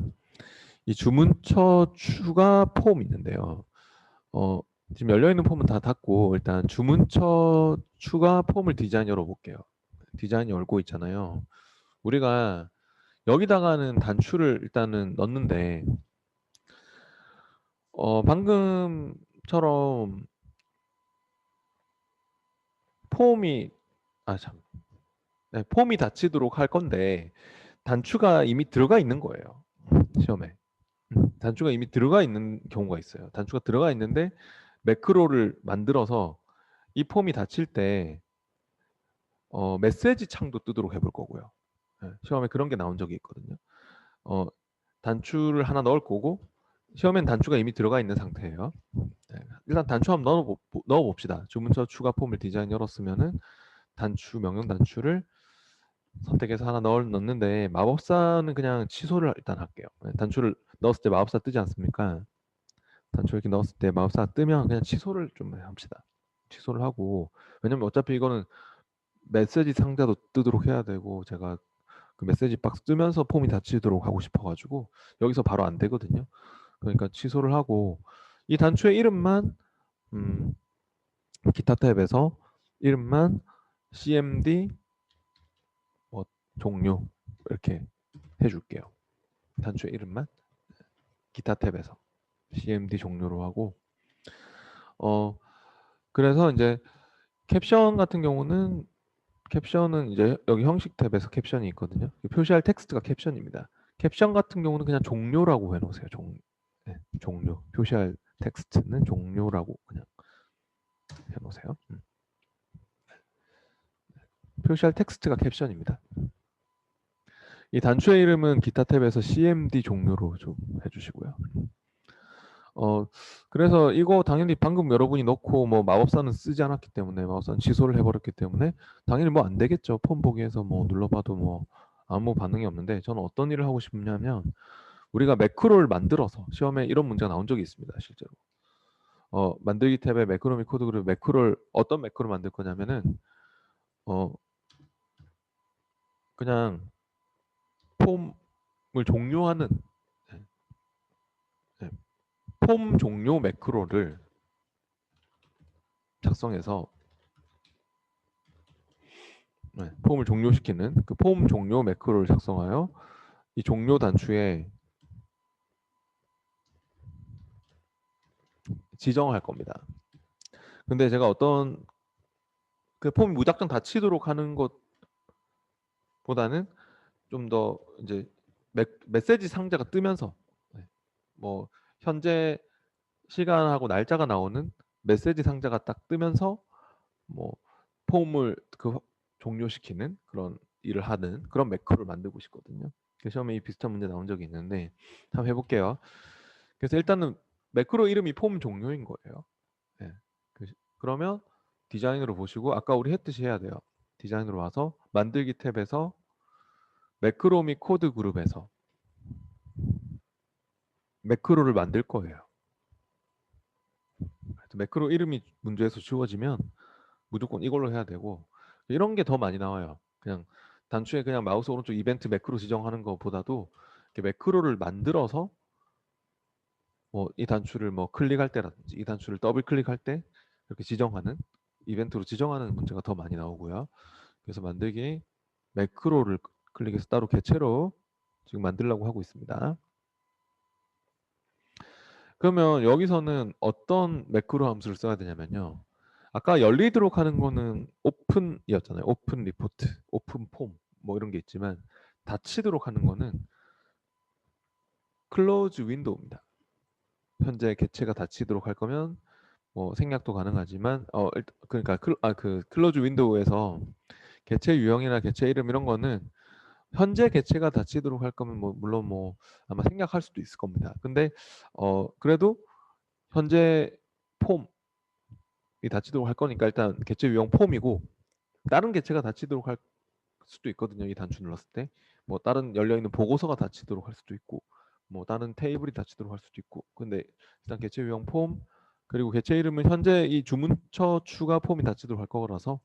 이 주문처 추가 폼 있는데요. 어, 지금 열려 있는 폼은 다 닫고 일단 주문처 추가 폼을 디자인 열어볼게요. 디자인 열고 있잖아요. 우리가 여기다가는 단추를 일단은 넣는데 방금처럼 폼이 네, 폼이 닫히도록 할 건데 단추가 이미 들어가 있는 거예요. 시험에. 단추가 이미 들어가 있는 경우가 있어요. 단추가 들어가 있는데 매크로를 만들어서 이 폼이 닫힐 때 메시지 창도 뜨도록 해볼 거고요. 네, 시험에 그런 게 나온 적이 있거든요. 어, 단추를 하나 넣을 거고 시험엔 단추가 이미 들어가 있는 상태예요. 네, 일단 단추 한번 넣어봅시다. 주문서 추가 폼을 디자인 열었으면은 단추 명령 단추를 선택해서 하나 넣는데 마법사는 그냥 취소를 일단 할게요. 네, 단추를 넣었을 때 마법사 뜨지 않습니까? 단추 이렇게 넣었을 때 마법사 뜨면 그냥 취소를 좀 합시다. 취소를 하고 왜냐면 어차피 이거는 메시지 상자도 뜨도록 해야 되고 제가 그 메시지 박스 뜨면서 폼이 닫히도록 하고 싶어가지고 여기서 바로 안 되거든요. 그러니까 취소를 하고 이 단추의 이름만 기타 탭에서 이름만 cmd 뭐 종료 이렇게 해줄게요. 단추의 이름만 기타 탭에서 cmd 종료로 하고 그래서 이제 캡션 같은 경우는 캡션은 이제 여기 형식 탭에서 캡션이 있거든요. 표시할 텍스트가 캡션입니다. 캡션 같은 경우는 그냥 종료라고 해놓으세요. 네, 종료. 표시할 텍스트는 종료라고 그냥 해놓으세요. 표시할 텍스트가 캡션입니다. 이 단추의 이름은 기타 탭에서 cmd 종료로 좀 해주시고요. 그래서 이거 당연히 방금 여러분이 넣고 뭐 마법사는 쓰지 않았기 때문에 마법사는 취소를 해버렸기 때문에 당연히 뭐 안 되겠죠. 폰 보기에서 뭐 눌러봐도 뭐 아무 반응이 없는데 저는 어떤 일을 하고 싶냐면 우리가 매크로를 만들어서 시험에 이런 문제가 나온 적이 있습니다. 실제로. 만들기 탭에 매크로 및 코드 그룹 매크로를 어떤 매크로 만들 거냐면은 그냥 폼을 종료하는 네, 네, 폼 종료 매크로를 작성해서 네, 폼을 종료시키는 그 폼 종료 매크로를 작성하여 이 종료 단추에 지정할 겁니다. 근데 제가 어떤 그 폼이 무작정 닫히도록 하는 것보다는 좀 더 이제 메시지 상자가 뜨면서 네, 뭐 현재 시간하고 날짜가 나오는 메시지 상자가 딱 뜨면서 뭐 폼을 그 종료시키는 그런 일을 하는 그런 매크로를 만들고 싶거든요. 시험에 이 비슷한 문제 나온 적이 있는데 한번 해볼게요. 그래서 일단은 매크로 이름이 폼 종료인 거예요. 네. 그러면 디자인으로 보시고 아까 우리 했듯이 해야 돼요. 디자인으로 와서 만들기 탭에서 매크로 및 코드 그룹에서 매크로를 만들 거예요. 매크로 이름이 문제에서 주어지면 무조건 이걸로 해야 되고 이런 게 더 많이 나와요. 그냥 단추에 그냥 마우스 오른쪽 이벤트 매크로 지정하는 것보다도 매크로를 만들어서 뭐 이 단추를 뭐 클릭할 때라든지 이 단추를 더블 클릭할 때 이렇게 지정하는 이벤트로 지정하는 문제가 더 많이 나오고요. 그래서 만들기 매크로를 클릭해서 따로 개체로 지금 만들려고 하고 있습니다. 그러면 여기서는 어떤 매크로 함수를 써야 되냐면요. 아까 열리도록 하는 거는 오픈이었잖아요. 오픈 리포트, 오픈 폼 뭐 이런 게 있지만 닫히도록 하는 거는 클로즈 윈도우입니다. 현재 개체가 닫히도록 할 거면 뭐 생략도 가능하지만 그러니까 그 클로즈 윈도우에서 개체 유형이나 개체 이름 이런 거는 현재 개체가 닫히도록 할 거면 뭐 물론 뭐 아마 생략할 수도 있을 겁니다. 근데 그래도 현재 폼이 닫히도록 할 거니까 일단 개체 유형 폼이고 다른 개체가 닫히도록 할 수도 있거든요. 이 단추 눌렀을 때 뭐 다른 열려 있는 보고서가 닫히도록 할 수도 있고 뭐 다른 테이블이 닫히도록 할 수도 있고 근데 일단 개체 유형 폼 그리고 개체 이름은 현재 이 주문처 추가 폼이 닫히도록 할 거라서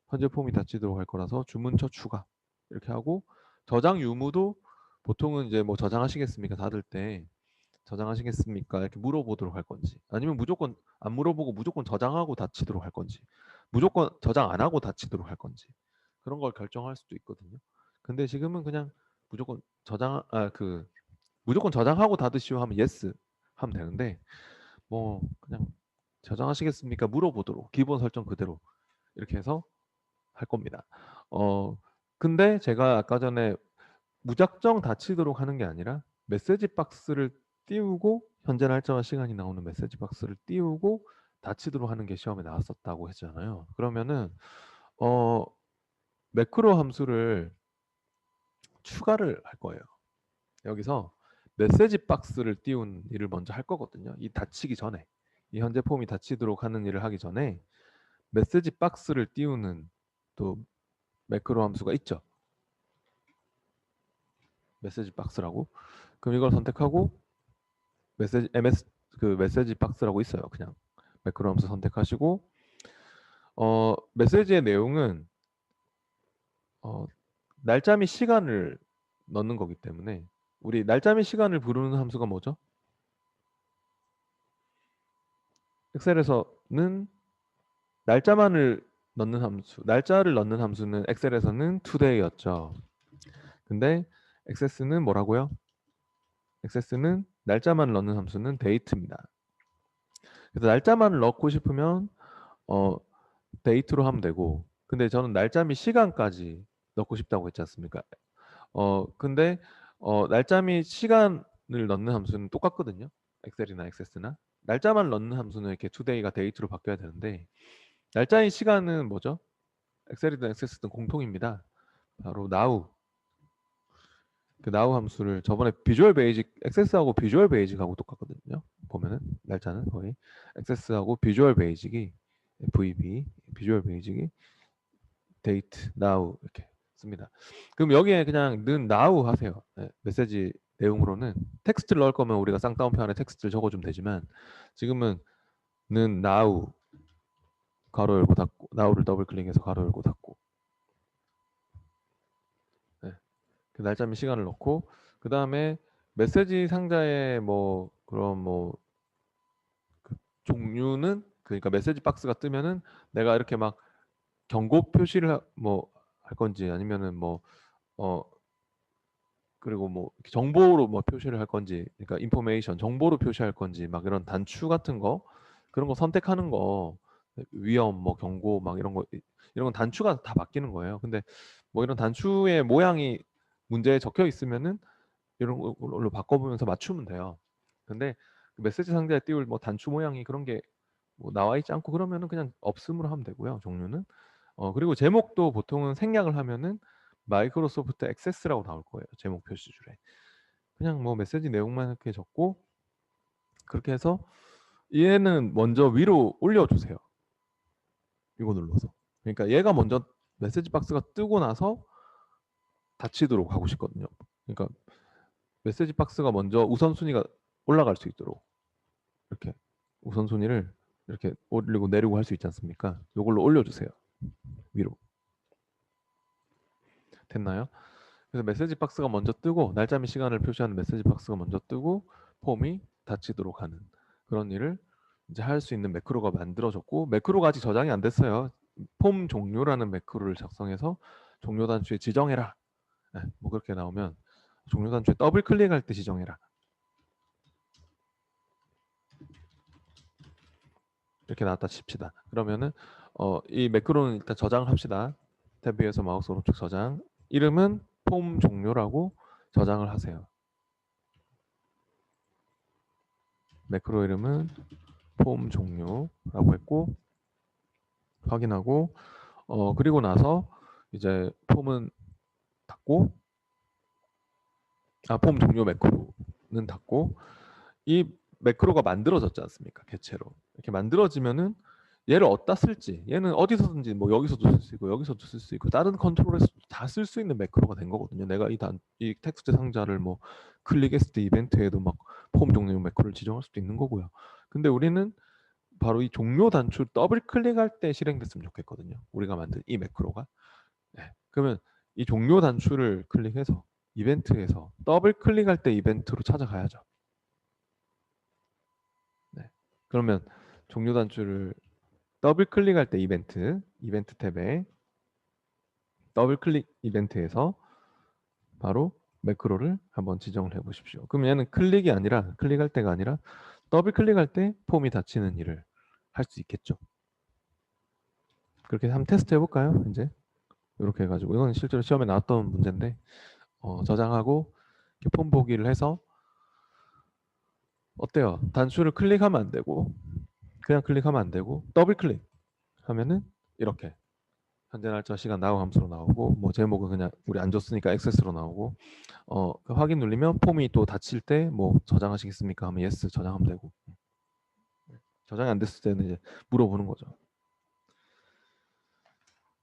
현재 폼이 닫히도록 할 거라서 주문처 추가 이렇게 하고 저장 유무도 보통은 이제 뭐 저장하시겠습니까? 닫을 때 저장하시겠습니까? 이렇게 물어보도록 할 건지 아니면 무조건 안 물어보고 무조건 저장하고 닫히도록 할 건지 무조건 저장 안 하고 닫히도록 할 건지 그런 걸 결정할 수도 있거든요. 근데 지금은 그냥 무조건 무조건 저장하고 닫으시오 하면 yes 하면 되는데 뭐 그냥 저장하시겠습니까? 물어보도록 기본 설정 그대로 이렇게 해서 할 겁니다. 근데 제가 아까 전에 무작정 닫히도록 하는 게 아니라 메시지 박스를 띄우고 현재 날짜와 시간이 나오는 메시지 박스를 띄우고 닫히도록 하는 게 시험에 나왔었다고 했잖아요. 그러면은 매크로 함수를 추가를 할 거예요. 여기서 메시지 박스를 띄운 일을 먼저 할 거거든요. 이 닫히기 전에, 이 현재 폼이 닫히도록 하는 일을 하기 전에 메시지 박스를 띄우는 또 매크로 함수가 있죠. 메시지 박스라고. 그럼 이걸 선택하고 메시지 박스라고 있어요. 그냥 매크로 함수 선택하시고 메시지의 내용은 날짜 및 시간을 넣는 거기 때문에 우리 날짜 및 시간을 부르는 함수가 뭐죠? 엑셀에서는 날짜만을 넣는 함수, 날짜를 넣는 함수는 엑셀에서는 today였죠. 근데 액세스는 뭐라고요? 액세스는 날짜만 넣는 함수는 date입니다. 그래서 날짜만 넣고 싶으면 date로 하면 되고, 근데 저는 날짜 및 시간까지 넣고 싶다고 했지 않습니까? 근데 날짜 및 시간을 넣는 함수는 똑같거든요. 엑셀이나 액세스나 날짜만 넣는 함수는 이렇게 today가 date로 바뀌어야 되는데 날짜의 시간은 뭐죠? 엑셀이든 액세스든 공통입니다. 바로 now. 그 now 함수를 저번에 비주얼 베이직 액세스하고 비주얼 베이직하고 똑같거든요. 보면은 날짜는 거의 액세스하고 비주얼 베이직이 VB 비주얼 베이직이 date now 이렇게 씁니다. 그럼 여기에 그냥 는 now 하세요. 네, 메시지 내용으로는 텍스트를 넣을 거면 우리가 쌍따옴표 안에 텍스트를 적어주면 되지만 지금은 는 now 가로 열고 닫고 now를 더블 클릭해서 가로 열고 닫고 네, 그 날짜 및 시간을 넣고 그 다음에 메시지 상자에 뭐 그런 뭐 그 종류는 그러니까 메시지 박스가 뜨면은 내가 이렇게 막 경고 표시를 뭐 할 건지 아니면은 뭐 그리고 뭐 정보로 뭐 표시를 할 건지 그러니까 인포메이션 정보로 표시할 건지 막 이런 단추 같은 거 그런 거 선택하는 거 위험 뭐 경고 막 이런 거 이런 건 단추가 다 바뀌는 거예요. 근데 뭐 이런 단추의 모양이 문제에 적혀 있으면은 이런 걸로 바꿔보면서 맞추면 돼요. 근데 그 메시지 상자에 띄울 뭐 단추 모양이 그런 게 뭐 나와 있지 않고 그러면은 그냥 없음으로 하면 되고요. 종류는. 그리고 제목도 보통은 생략을 하면은 마이크로소프트 액세스라고 나올 거예요. 제목 표시줄에. 그냥 뭐 메시지 내용만 이렇게 적고 그렇게 해서 얘는 먼저 위로 올려주세요. 이거 눌러서. 그러니까 얘가 먼저 메시지 박스가 뜨고 나서 닫히도록 하고 싶거든요. 그러니까 메시지 박스가 먼저 우선순위가 올라갈 수 있도록 이렇게 우선순위를 이렇게 올리고 내리고 할 수 있지 않습니까? 이걸로 올려주세요. 위로. 됐나요? 그래서 메시지 박스가 먼저 뜨고 날짜 및 시간을 표시하는 메시지 박스가 먼저 뜨고 폼이 닫히도록 하는 그런 일을 이제 할 수 있는 매크로가 만들어졌고 매크로가 아직 저장이 안 됐어요. 폼 종료라는 매크로를 작성해서 종료 단추에 지정해라. 네, 뭐 그렇게 나오면 종료 단추에 더블 클릭할 때 지정해라. 이렇게 나왔다 칩시다. 그러면은 이 매크로는 일단 저장을 합시다. 탭 위에서 마우스 오른쪽 저장. 이름은 폼 종료라고 저장을 하세요. 매크로 이름은 폼 종료라고 했고 확인하고 그리고 나서 이제 폼은 닫고 폼 종료 매크로는 닫고 이 매크로가 만들어졌지 않습니까? 개체로 이렇게 만들어지면은 얘를 어디다 쓸지 얘는 어디서든지 뭐 여기서도 쓸 수 있고 여기서도 쓸 수 있고 다른 컨트롤에서 다 쓸 수 있는 매크로가 된 거거든요. 내가 이 텍스트 상자를 뭐 클릭했을 때 이벤트에도 막 폼 종료 매크로를 지정할 수도 있는 거고요. 근데 우리는 바로 이 종료 단추 더블 클릭할 때 실행됐으면 좋겠거든요. 우리가 만든 이 매크로가. 네. 그러면 이 종료 단추를 클릭해서 이벤트에서 더블 클릭할 때 이벤트로 찾아가야죠. 네. 그러면 종료 단추를 더블 클릭할 때 이벤트 탭에 더블 클릭 이벤트에서 바로 매크로를 한번 지정을 해 보십시오. 그럼 얘는 클릭할 때가 아니라 더블 클릭할 때 폼이 닫히는 일을 할 수 있겠죠. 그렇게 한번 테스트 해볼까요? 이제 이렇게 해가지고 이건 실제로 시험에 나왔던 문제인데 저장하고 이렇게 폼 보기를 해서 어때요? 단추를 클릭하면 안 되고 그냥 클릭하면 안 되고 더블 클릭하면은 이렇게 현재 날짜 시간 나우 함수로 나오고 뭐 제목은 그냥 우리 안 줬으니까 액세스로 나오고 그 확인 누르면 폼이 또 닫힐 때 뭐 저장하시겠습니까? 하면 yes 저장하면 되고 저장이 안 됐을 때는 이제 물어보는 거죠.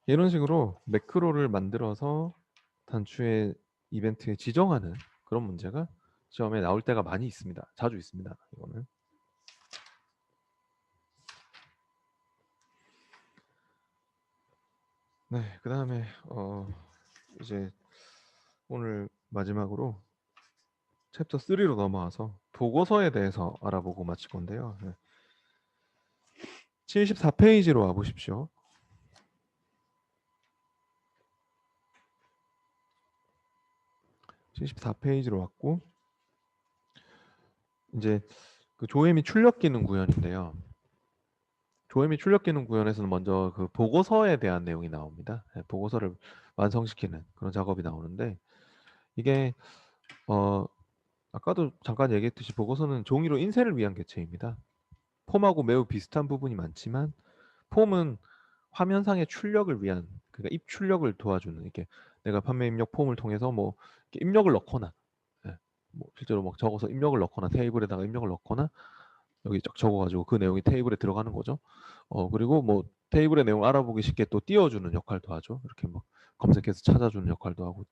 이런 식으로 매크로를 만들어서 단추의 이벤트에 지정하는 그런 문제가 시험에 나올 때가 많이 있습니다. 자주 있습니다. 이거는. 네, 그 다음에 이제 오늘 마지막으로 챕터 3로 넘어와서 보고서에 대해서 알아보고 마칠 건데요. 네. 74페이지로 와보십시오. 74페이지로 왔고 이제 그 조회 및 출력 기능 구현인데요. 조회 및 출력 기능 구현에서는 먼저 그 보고서에 대한 내용이 나옵니다. 네, 보고서를 완성시키는 그런 작업이 나오는데 이게 아까도 잠깐 얘기했듯이 보고서는 종이로 인쇄를 위한 개체입니다. 폼하고 매우 비슷한 부분이 많지만 폼은 화면상의 출력을 위한 그러니까 입 출력을 도와주는 이렇게 내가 판매 입력 폼을 통해서 뭐 이렇게 입력을 넣거나 뭐 실제로 막 적어서 입력을 넣거나 테이블에다가 입력을 넣거나 여기 쫙 적어가지고 그 내용이 테이블에 들어가는 거죠. 그리고 뭐 테이블의 내용을 알아보기 쉽게 또 띄워주는 역할도 하죠. 이렇게 막 검색해서 찾아주는 역할도 하고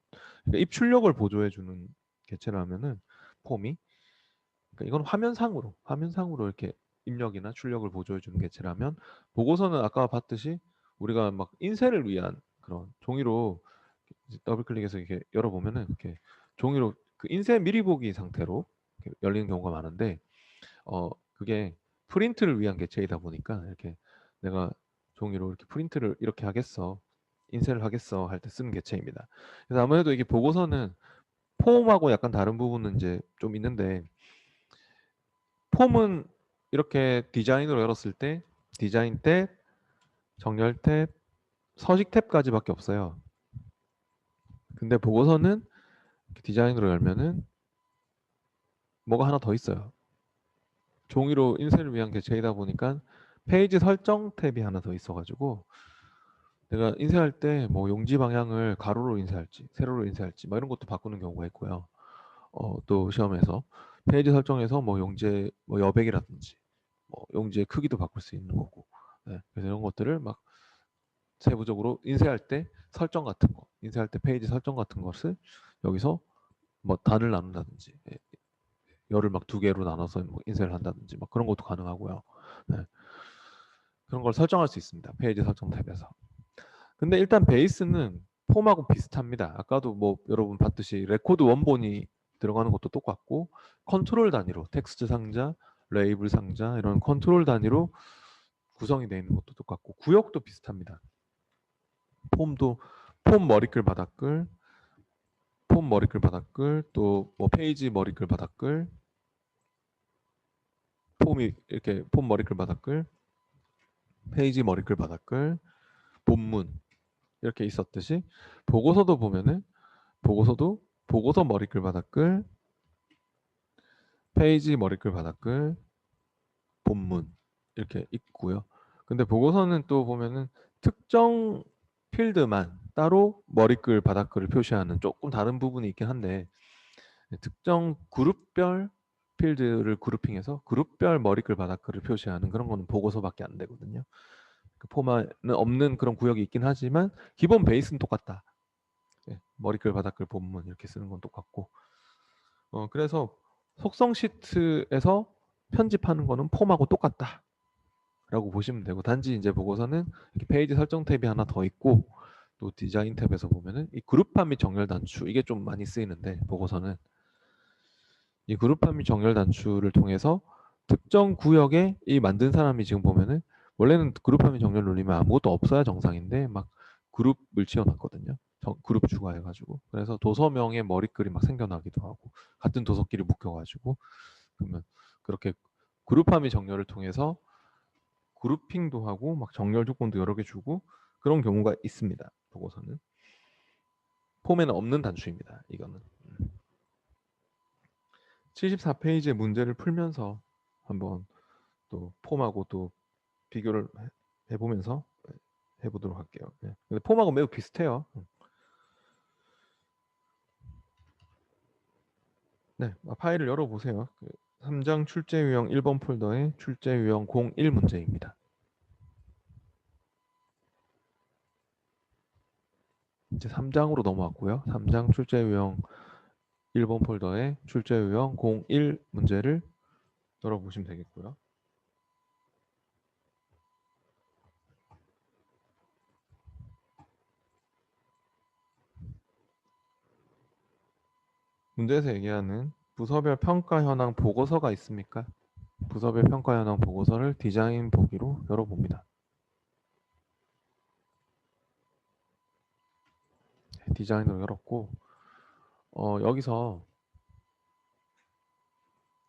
그러니까 입 출력을 보조해주는 개체라면은 폼이 그러니까 이건 화면상으로 이렇게 입력이나 출력을 보조해주는 개체라면 보고서는 아까 봤듯이 우리가 막 인쇄를 위한 그런 종이로 더블 클릭해서 이렇게 열어보면은 이렇게 종이로 그 인쇄 미리 보기 상태로 열리는 경우가 많은데 그게 프린트를 위한 개체이다 보니까 이렇게 내가 종이로 이렇게 프린트를 이렇게 하겠어 인쇄를 하겠어 할 때 쓰는 개체입니다. 그래서 아무래도 이게 보고서는 폼하고 약간 다른 부분은 이제 좀 있는데 폼은 이렇게 디자인으로 열었을 때 디자인 탭, 정렬 탭, 서식 탭까지밖에 없어요. 근데 보고서는 디자인으로 열면은 뭐가 하나 더 있어요. 종이로 인쇄를 위한 개체이다 보니까 페이지 설정 탭이 하나 더 있어가지고 내가 인쇄할 때 뭐 용지 방향을 가로로 인쇄할지 세로로 인쇄할지 뭐 이런 것도 바꾸는 경우가 있고요. 또 시험에서 페이지 설정에서 뭐 용지의 뭐 여백이라든지 뭐 용지의 크기도 바꿀 수 있는 거고 그래서 이런 것들을 막 세부적으로 인쇄할 때 설정 같은 거 인쇄할 때 페이지 설정 같은 것을 여기서 뭐 단을 나눈다든지 열을 막 두 개로 나눠서 뭐 인쇄를 한다든지 막 그런 것도 가능하고요. 네. 그런 걸 설정할 수 있습니다. 페이지 설정 탭에서. 근데 일단 베이스는 폼하고 비슷합니다. 아까도 뭐 여러분 봤듯이 레코드 원본이 들어가는 것도 똑같고 컨트롤 단위로 텍스트 상자, 레이블 상자 이런 컨트롤 단위로 구성이 되어 있는 것도 똑같고 구역도 비슷합니다. 폼도 폼 머리글 바닥글, 폼 머리글 바닥글, 또 뭐 페이지 머리글 바닥글, 폼이 이렇게 폼 머리글 바닥글, 페이지 머리글 바닥글, 본문 이렇게 있었듯이 보고서도 보면은 보고서도 보고서 머리글 바닥글, 페이지 머리글 바닥글, 본문 이렇게 있고요. 근데 보고서는 또 보면은 특정 필드만 따로 머리글 바닥글을 표시하는 조금 다른 부분이 있긴 한데 특정 그룹별 필드를 그룹핑해서 그룹별 머리글 바닥글을 표시하는 그런 거는 보고서밖에 안 되거든요. 그 포마는 없는 그런 구역이 있긴 하지만 기본 베이스는 똑같다. 머리글 바닥글 본문 이렇게 쓰는 건 똑같고 그래서 속성 시트에서 편집하는 거는 폼하고 똑같다 라고 보시면 되고 단지 이제 보고서는 이렇게 페이지 설정 탭이 하나 더 있고 또 디자인 탭에서 보면은 이 그룹화 및 정렬 단추 이게 좀 많이 쓰이는데 보고서는 이 그룹화 및 정렬 단추를 통해서 특정 구역에 이 만든 사람이 지금 보면은 원래는 그룹화 및 정렬 눌리면 아무것도 없어야 정상인데 막 그룹을 지어놨거든요. 그룹 추가해가지고 그래서 도서명의 머리글이 막 생겨나기도 하고 같은 도서끼리 묶여가지고 그러면 그렇게 그룹화 및 정렬을 통해서 그룹핑도 하고 막 정렬 조건도 여러 개 주고 그런 경우가 있습니다. 보고서는 폼에는 없는 단추입니다. 이거는 74페이지의 문제를 풀면서 한번 또 폼하고 또 비교를 해보면서 해보도록 할게요. 네. 근데 폼하고 매우 비슷해요. 네, 파일을 열어보세요. 3장 출제 유형 1번 폴더의 출제 유형 01 문제입니다. 이제 3장으로 넘어왔고요. 3장 출제 유형 1번 폴더의 출제 유형 01 문제를 열어보시면 되겠고요. 문제에서 얘기하는 부서별 평가 현황 보고서가 있습니까? 부서별 평가 현황 보고서를 디자인 보기로 열어봅니다. 디자인으로 열었고 여기서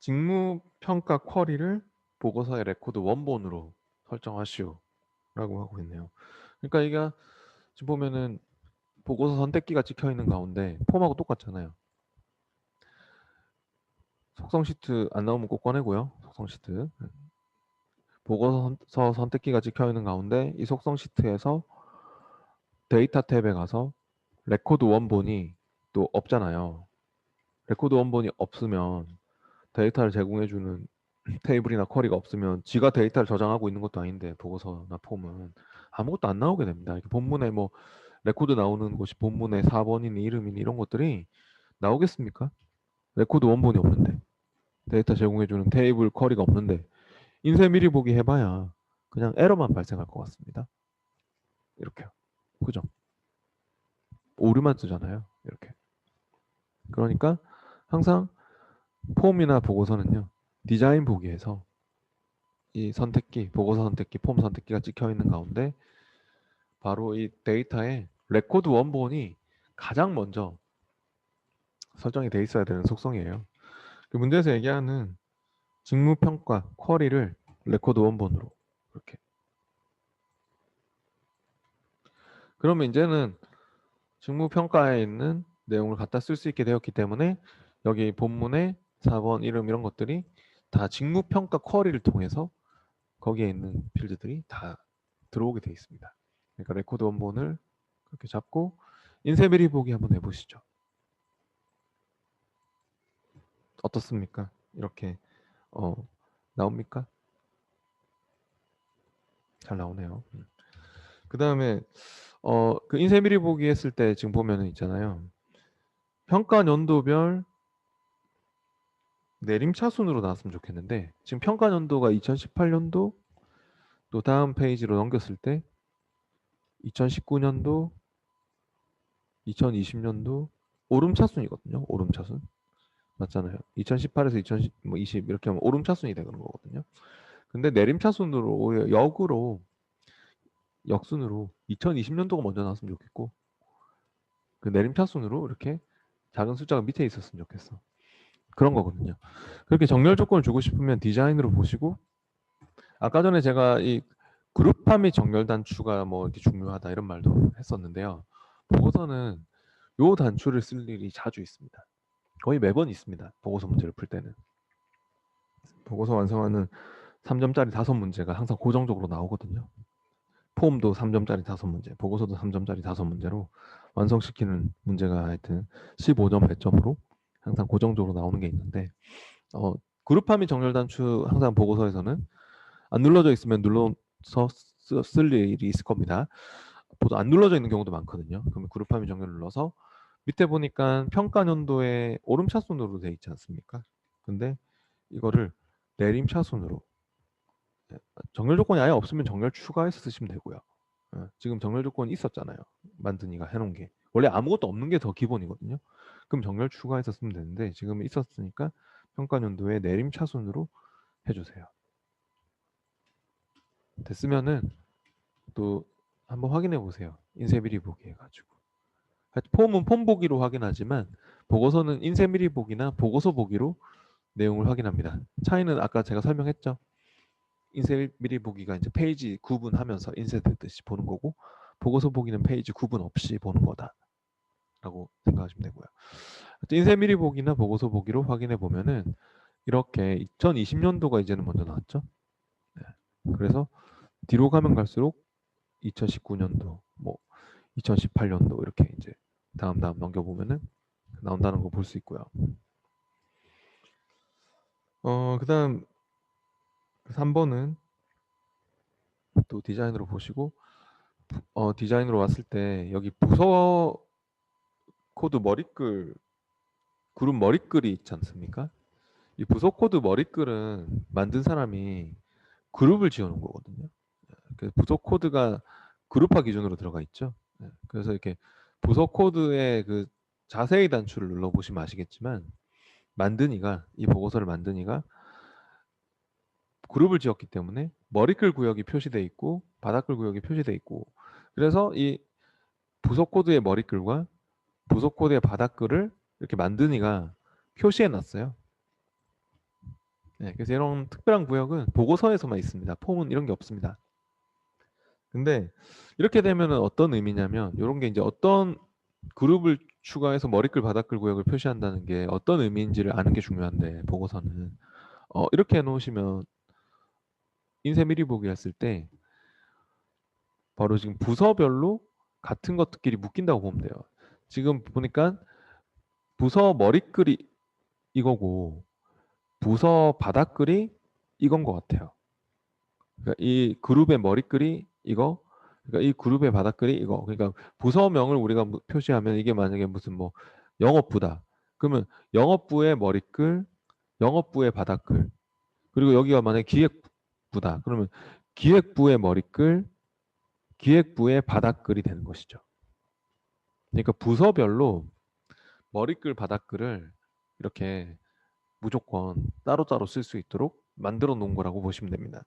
직무 평가 쿼리를 보고서의 레코드 원본으로 설정하시오 라고 하고 있네요. 그러니까 이게 지금 보면은 보고서 선택기가 찍혀 있는 가운데 폼하고 똑같잖아요. 속성 시트 안 나오면 꼭 꺼내고요. 속성 시트 보고서 선택기가 찍혀 있는 가운데 이 속성 시트에서 데이터 탭에 가서 레코드 원본이 또 없잖아요. 레코드 원본이 없으면 데이터를 제공해주는 테이블이나 쿼리가 없으면 지가 데이터를 저장하고 있는 것도 아닌데 보고서나 폼은 아무것도 안 나오게 됩니다. 이렇게 본문에 뭐 레코드 나오는 곳이 본문의 4번이니 이름이니 이런 것들이 나오겠습니까? 레코드 원본이 없는데 데이터 제공해주는 테이블 쿼리가 없는데 인쇄 미리 보기 해봐야 그냥 에러만 발생할 것 같습니다. 이렇게요. 그죠? 오류만 뜨잖아요. 이렇게. 그러니까 항상 폼이나 보고서는요. 디자인 보기에서 이 선택기, 보고서 선택기, 폼 선택기가 찍혀 있는 가운데 바로 이 데이터의 레코드 원본이 가장 먼저 설정이 돼 있어야 되는 속성이에요. 그 문제에서 얘기하는 직무평가 쿼리를 레코드 원본으로 이렇게. 그러면 이제는 직무평가에 있는 내용을 갖다 쓸 수 있게 되었기 때문에 여기 본문의 4번 이름 이런 것들이 다 직무평가 쿼리를 통해서 거기에 있는 필드들이 다 들어오게 되어 있습니다. 그러니까 레코드 원본을 그렇게 잡고 인쇄 미리 보기 한번 해보시죠. 어떻습니까? 이렇게 나옵니까? 잘 나오네요. 그 다음에 그 인쇄 미리 보기 했을 때 지금 보면은 있잖아요. 평가 연도별 내림차순으로 나왔으면 좋겠는데 지금 평가 연도가 2018년도 또 다음 페이지로 넘겼을 때 2019년도 2020년도 오름차순이거든요. 오름차순 맞잖아요. 2018에서 2020 이렇게 하면 오름차순이 되는 거거든요. 근데 내림차순으로 오히려 역으로 역순으로 2020년도가 먼저 나왔으면 좋겠고 그 내림차순으로 이렇게 작은 숫자가 밑에 있었으면 좋겠어. 그런 거거든요. 그렇게 정렬 조건을 주고 싶으면 디자인으로 보시고 아까 전에 제가 이 그룹화 및 정렬 단추가 뭐 이렇게 중요하다 이런 말도 했었는데요. 보고서는 요 단추를 쓸 일이 자주 있습니다. 거의 매번 있습니다. 보고서 문제를 풀 때는. 보고서 완성하는 3점짜리 5문제가 항상 고정적으로 나오거든요. 폼도 3점짜리 5문제, 보고서도 3점짜리 5문제로 완성시키는 문제가 하여튼 15점 배점으로 항상 고정적으로 나오는 게 있는데 그룹화 및 정렬 단추 항상 보고서에서는 안 눌러져 있으면 눌러서 쓸 일이 있을 겁니다. 보통 안 눌러져 있는 경우도 많거든요. 그러면 그룹화 및 정렬 눌러서 밑에 보니까 평가 연도에 오름차순으로 돼 있지 않습니까? 근데 이거를 내림차순으로 정렬 조건이 아예 없으면 정렬 추가해서 쓰시면 되고요. 지금 정렬 조건이 있었잖아요. 만드니가 해놓은 게 원래 아무것도 없는 게 더 기본이거든요. 그럼 정렬 추가해서 쓰면 되는데 지금 있었으니까 평가 연도에 내림차순으로 해주세요. 됐으면은 또 한번 확인해 보세요. 인쇄 미리 보기 해가지고. 폼은 폼 보기로 확인하지만 보고서는 인쇄 미리 보기나 보고서 보기로 내용을 확인합니다. 차이는 아까 제가 설명했죠. 인쇄 미리 보기가 이제 페이지 구분하면서 인쇄되듯이 보는 거고 보고서 보기는 페이지 구분 없이 보는 거다라고 생각하시면 되고요. 인쇄 미리 보기나 보고서 보기로 확인해 보면은 이렇게 2020년도가 이제는 먼저 나왔죠. 네. 그래서 뒤로 가면 갈수록 2019년도, 뭐 2018년도 이렇게 이제 다음 넘겨보면은 나온다는 거 볼 수 있고요. 그다음 3번은 또 디자인으로 보시고 디자인으로 왔을 때 여기 부서 코드 머리글 그룹 머리글이 있지 않습니까? 이 부서 코드 머리글은 만든 사람이 그룹을 지어놓은 거거든요. 그 부서 코드가 그룹화 기준으로 들어가 있죠. 그래서 이렇게 부서 코드의 그 자세히 단추를 눌러보시면 아시겠지만 이 보고서를 만든 이가 그룹을 지었기 때문에 머리글 구역이 표시되어 있고 바닥글 구역이 표시되어 있고 그래서 이 부서 코드의 머리글과 부서 코드의 바닥글을 이렇게 만든 이가 표시해 놨어요. 네, 그래서 이런 특별한 구역은 보고서에서만 있습니다. 폼은 이런 게 없습니다. 근데 이렇게 되면은 어떤 의미냐면 이런 게 이제 어떤 그룹을 추가해서 머리글 바닥글 구역을 표시한다는 게 어떤 의미인지를 아는 게 중요한데 보고서는 이렇게 해놓으시면 인쇄 미리 보기 했을 때 바로 지금 부서별로 같은 것들끼리 묶인다고 보면 돼요. 지금 보니까 부서 머리글이 이거고 부서 바닥글이 이건 것 같아요. 그러니까 이 그룹의 머리글이 이거, 그러니까 이 그룹의 바닥글이 이거. 그러니까 부서명을 우리가 표시하면 이게 만약에 무슨 뭐 영업부다. 그러면 영업부의 머리글, 영업부의 바닥글. 그리고 여기가 만약에 기획부다. 그러면 기획부의 머리글, 기획부의 바닥글이 되는 것이죠. 그러니까 부서별로 머리글, 바닥글을 이렇게 무조건 따로따로 쓸 수 있도록 만들어 놓은 거라고 보시면 됩니다.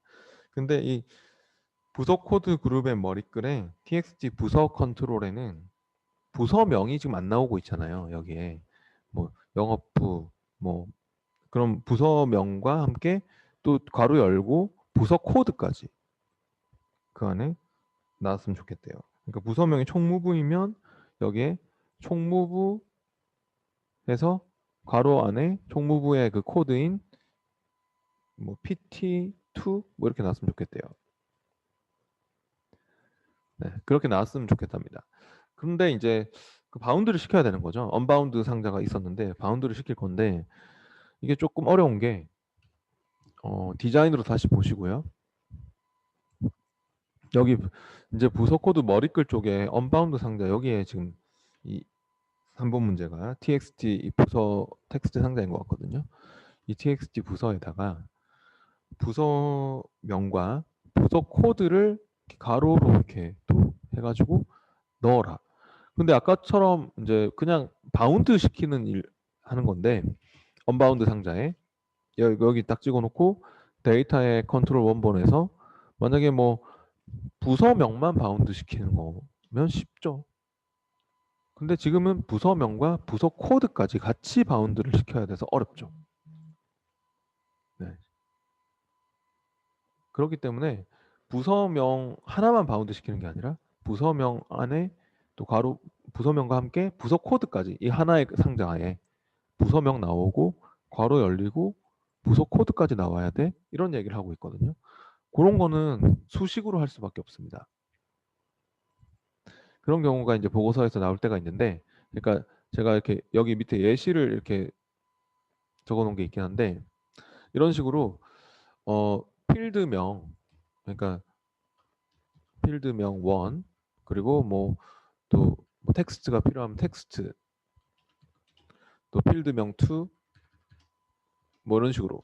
근데 이 부서 코드 그룹의 머리글에 txt 부서 컨트롤에는 부서명이 지금 안 나오고 있잖아요. 여기에 뭐 영업부 뭐 그럼 부서명과 함께 또 괄호 열고 부서 코드까지 그 안에 나왔으면 좋겠대요. 그러니까 부서명이 총무부이면 여기에 총무부 해서 괄호 안에 총무부의 그 코드인 뭐 PT2 뭐 이렇게 나왔으면 좋겠대요. 네, 그렇게 나왔으면 좋겠답니다. 근데 이제 그 바운드를 시켜야 되는 거죠. 언바운드 상자가 있었는데 바운드를 시킬 건데 이게 조금 어려운 게 디자인으로 다시 보시고요. 여기 이제 부서 코드 머리글 쪽에 언바운드 상자 여기에 지금 이 3번 문제가 txt 이 부서 텍스트 상자인 것 같거든요. 이 txt 부서에다가 부서명과 부서 코드를 이렇게 가로로 이렇게 또 해가지고 넣어라. 근데 아까처럼 이제 그냥 바운드 시키는 일 하는 건데 언바운드 상자에 여기 딱 찍어놓고 데이터의 컨트롤 원본에서 만약에 뭐 부서명만 바운드 시키는 거면 쉽죠. 근데 지금은 부서명과 부서 코드까지 같이 바운드를 시켜야 돼서 어렵죠. 네. 그렇기 때문에 부서명 하나만 바운드 시키는 게 아니라 부서명 안에 또 가로 부서명과 함께 부서 코드까지 이 하나의 상자에 부서명 나오고 괄호 열리고 부서 코드까지 나와야 돼 이런 얘기를 하고 있거든요. 그런 거는 수식으로 할 수밖에 없습니다. 그런 경우가 이제 보고서에서 나올 때가 있는데, 그러니까 제가 이렇게 여기 밑에 예시를 이렇게 적어놓은 게 있긴 한데 이런 식으로 필드명 그러니까 필드명 1 그리고 뭐 또 뭐 텍스트가 필요하면 텍스트 또 필드명 2 뭐 이런 식으로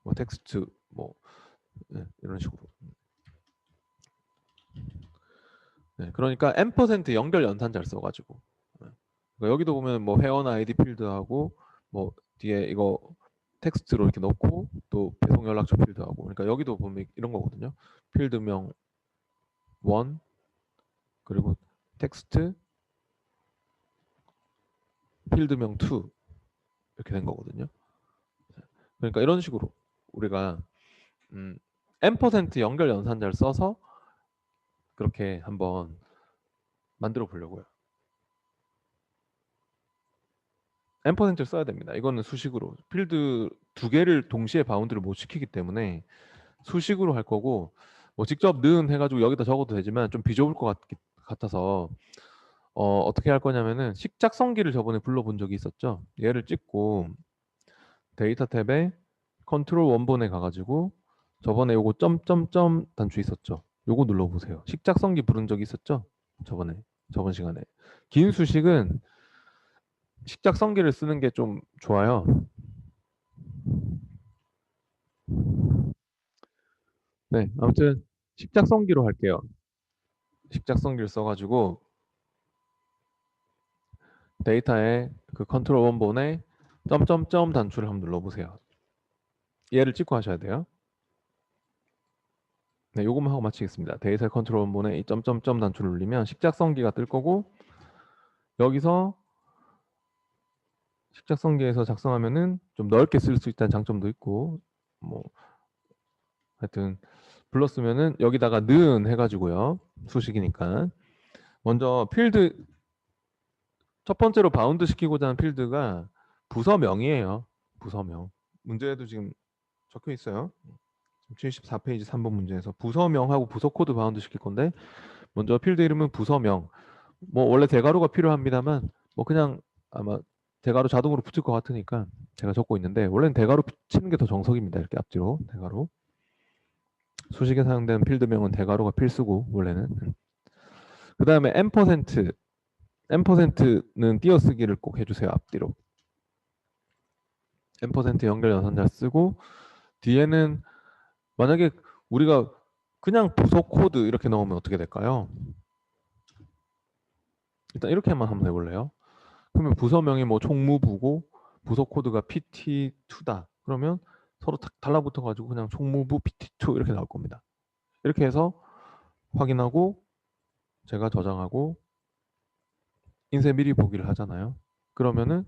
뭐 텍스트 뭐 네, 이런 식으로 네, 그러니까 M% 연결 연산자를 써가지고 네. 그러니까 여기도 보면 뭐 회원 아이디 필드하고 뭐 뒤에 이거 텍스트로 이렇게 넣고 또 배송 연락처 필드하고 그러니까 여기도 보면 이런 거거든요. 필드명 1 그리고 텍스트 필드명 2 이렇게 된 거거든요. 그러니까 이런 식으로 우리가 M% 연결 연산자를 써서 그렇게 한번 만들어 보려고요. 앰퍼센트를 써야 됩니다. 이거는 수식으로 필드 두 개를 동시에 바운드를 못 시키기 때문에 수식으로 할 거고, 뭐 직접 는 해가지고 여기다 적어도 되지만 좀 비좁을 것 같아서 어떻게 할 거냐면은 식작성기를 저번에 불러본 적이 있었죠. 얘를 찍고 데이터 탭에 컨트롤 원본에 가가지고 저번에 요거 점점점 단추 있었죠. 요거 눌러보세요. 식작성기 부른 적이 있었죠. 저번 시간에 긴 수식은 식작성기를 쓰는 게 좀 좋아요. 네, 아무튼 식작성기로 할게요. 식작성기를 써가지고 데이터에 그 컨트롤 원본에 점점점 단추를 한번 눌러보세요. 얘를 찍고 하셔야 돼요. 네, 요것만 하고 마치겠습니다. 데이터 컨트롤 원본에 이 점점점 단추를 누르면 식작성기가 뜰 거고, 여기서 식작성기에서 작성하면은 좀 넓게 쓸 수 있다는 장점도 있고, 뭐 하여튼 불렀으면은 여기다가 는 해가지고요. 수식이니까 먼저 필드 첫 번째로 바운드 시키고자 하는 필드가 부서명이에요. 부서명. 문제에도 지금 적혀 있어요. 74페이지 3번 문제에서 부서명하고 부서 코드 바운드 시킬 건데, 먼저 필드 이름은 부서명. 뭐 원래 대괄호가 필요합니다만 뭐 그냥 아마 대괄호 자동으로 붙을 것 같으니까 제가 적고 있는데, 원래는 대괄호 치는 게 더 정석입니다. 이렇게 앞뒤로 대괄호. 수식에 사용되는 필드명은 대괄호가 필수고 원래는. 그 다음에 앰퍼센트는 띄어쓰기를 꼭 해주세요. 앞뒤로 앰퍼센트 연결 연산자 쓰고, 뒤에는 만약에 우리가 그냥 부서 코드 이렇게 넣으면 어떻게 될까요? 일단 이렇게만 한번 해볼래요? 그러면 부서명이 뭐 총무부고 부서 코드가 PT2다. 그러면 서로 딱 달라붙어 가지고 그냥 총무부 PT2 이렇게 나올 겁니다. 이렇게 해서 확인하고 제가 저장하고 인쇄 미리 보기를 하잖아요. 그러면은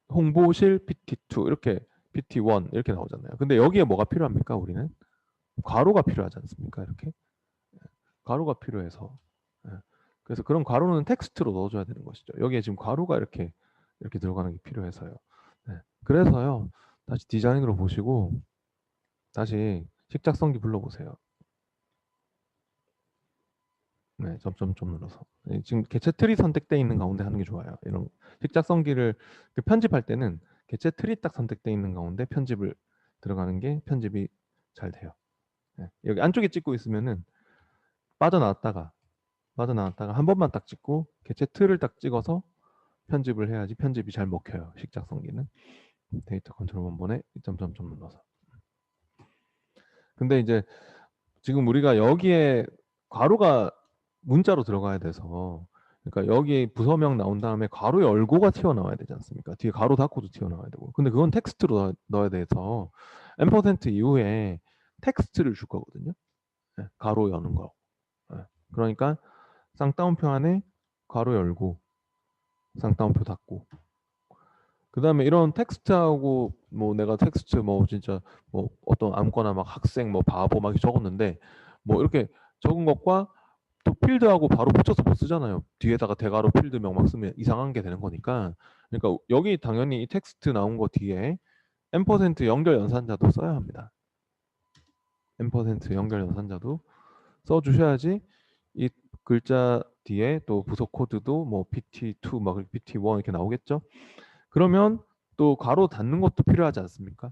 홍보실 PT2 이렇게 PT1 이렇게 나오잖아요. 근데 여기에 뭐가 필요합니까? 우리는 괄호가 필요하지 않습니까? 이렇게 괄호가 필요해서, 예. 그래서 그런 괄호는 텍스트로 넣어줘야 되는 것이죠. 여기에 지금 괄호가 이렇게 들어가는 게 필요해서요. 네. 그래서요. 다시 디자인으로 보시고 다시 식작성기 불러보세요. 네, 점점점 눌러서. 네, 지금 개체 트리 선택되어 있는 가운데 하는 게 좋아요. 이런 식작성기를 편집할 때는 개체 트리 딱 선택되어 있는 가운데 편집을 들어가는 게 편집이 잘 돼요. 네, 여기 안쪽에 찍고 있으면은 빠져나왔다가 빠져나왔다가 한 번만 딱 찍고 개체 틀을 딱 찍어서 편집을 해야지 편집이 잘 먹혀요. 식작성기는 데이터 컨트롤 원본에 점점점 눌러서. 근데 이제 지금 우리가 여기에 괄호가 문자로 들어가야 돼서, 그러니까 여기 부서명 나온 다음에 괄호 열고가 튀어나와야 되지 않습니까? 뒤에 괄호 닫고도 튀어나와야 되고. 근데 그건 텍스트로 넣어야 돼서 앰퍼센트 이후에 텍스트를 줄 거거든요. 네, 괄호 여는 거. 네. 그러니까 쌍따옴표 안에 괄호 열고 쌍따옴표 닫고, 그 다음에 이런 텍스트하고 뭐 내가 텍스트 뭐 진짜 뭐 어떤 아무거나 막 학생 뭐 바보 막 이렇게 적었는데, 뭐 이렇게 적은 것과 또 필드하고 바로 붙여서 못 쓰잖아요. 뒤에다가 대괄호 필드명 막 쓰면 이상한 게 되는 거니까. 그러니까 여기 당연히 이 텍스트 나온 거 뒤에 앰퍼센트 연결 연산자도 써야 합니다. 앰퍼센트 연결 연산자도 써 주셔야지 이 글자 뒤에 또 부서 코드도 뭐 PT2 막 PT1 이렇게 나오겠죠. 그러면 또 괄호 닫는 것도 필요하지 않습니까?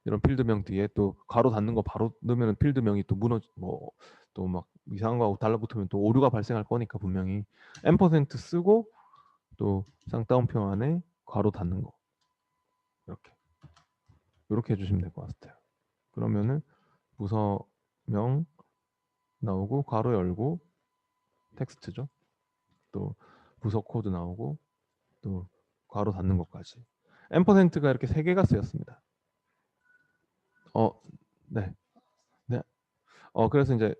이런 필드명 뒤에 또 괄호 닫는 거 바로 넣으면 필드명이 또 무너지 뭐 또 막 이상한 거하고 달라붙으면 또 오류가 발생할 거니까 분명히 앰퍼센트 쓰고 또 쌍따옴표 안에 괄호 닫는 거 이렇게 해주시면 될 것 같아요. 그러면은 부서명 나오고 괄호 열고 텍스트죠. 또 부서 코드 나오고 또 괄호 닫는 것까지. 앰퍼센트가 이렇게 세 개가 쓰였습니다. 네, 네. 그래서 이제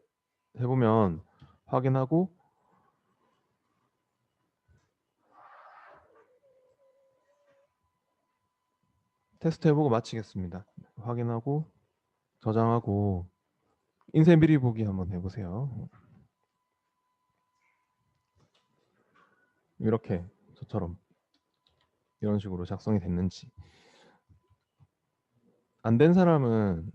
해보면 확인하고 테스트 해보고 마치겠습니다. 확인하고 저장하고 인쇄 미리 보기 한번 해보세요. 이렇게 저처럼 이런 식으로 작성이 됐는지. 안 된 사람은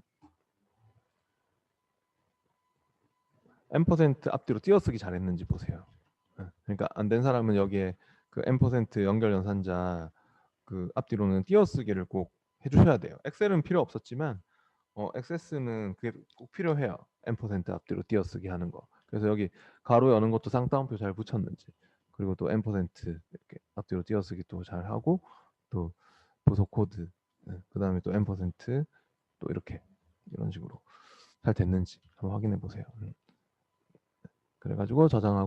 M% 앞뒤로 띄어쓰기 잘했는지 보세요. 그러니까 안 된 사람은 여기에 그 M% 연결 연산자 그 앞뒤로는 띄어쓰기를 꼭 해주셔야 돼요. 엑셀은 필요 없었지만 액세스는 그게 꼭 필요해요. M% 앞뒤로 띄어쓰기 하는 거. 그래서 여기 가로 여는 것도 쌍따옴표 잘 붙였는지, 그리고 또 M% 이렇게 앞뒤로 띄어쓰기 또 잘 하고, 또 부속 코드, 그 다음에 또 M%또 이렇게 이런 식으로 잘 됐는지 한번 확인해 보세요. 그래가지고 저장하고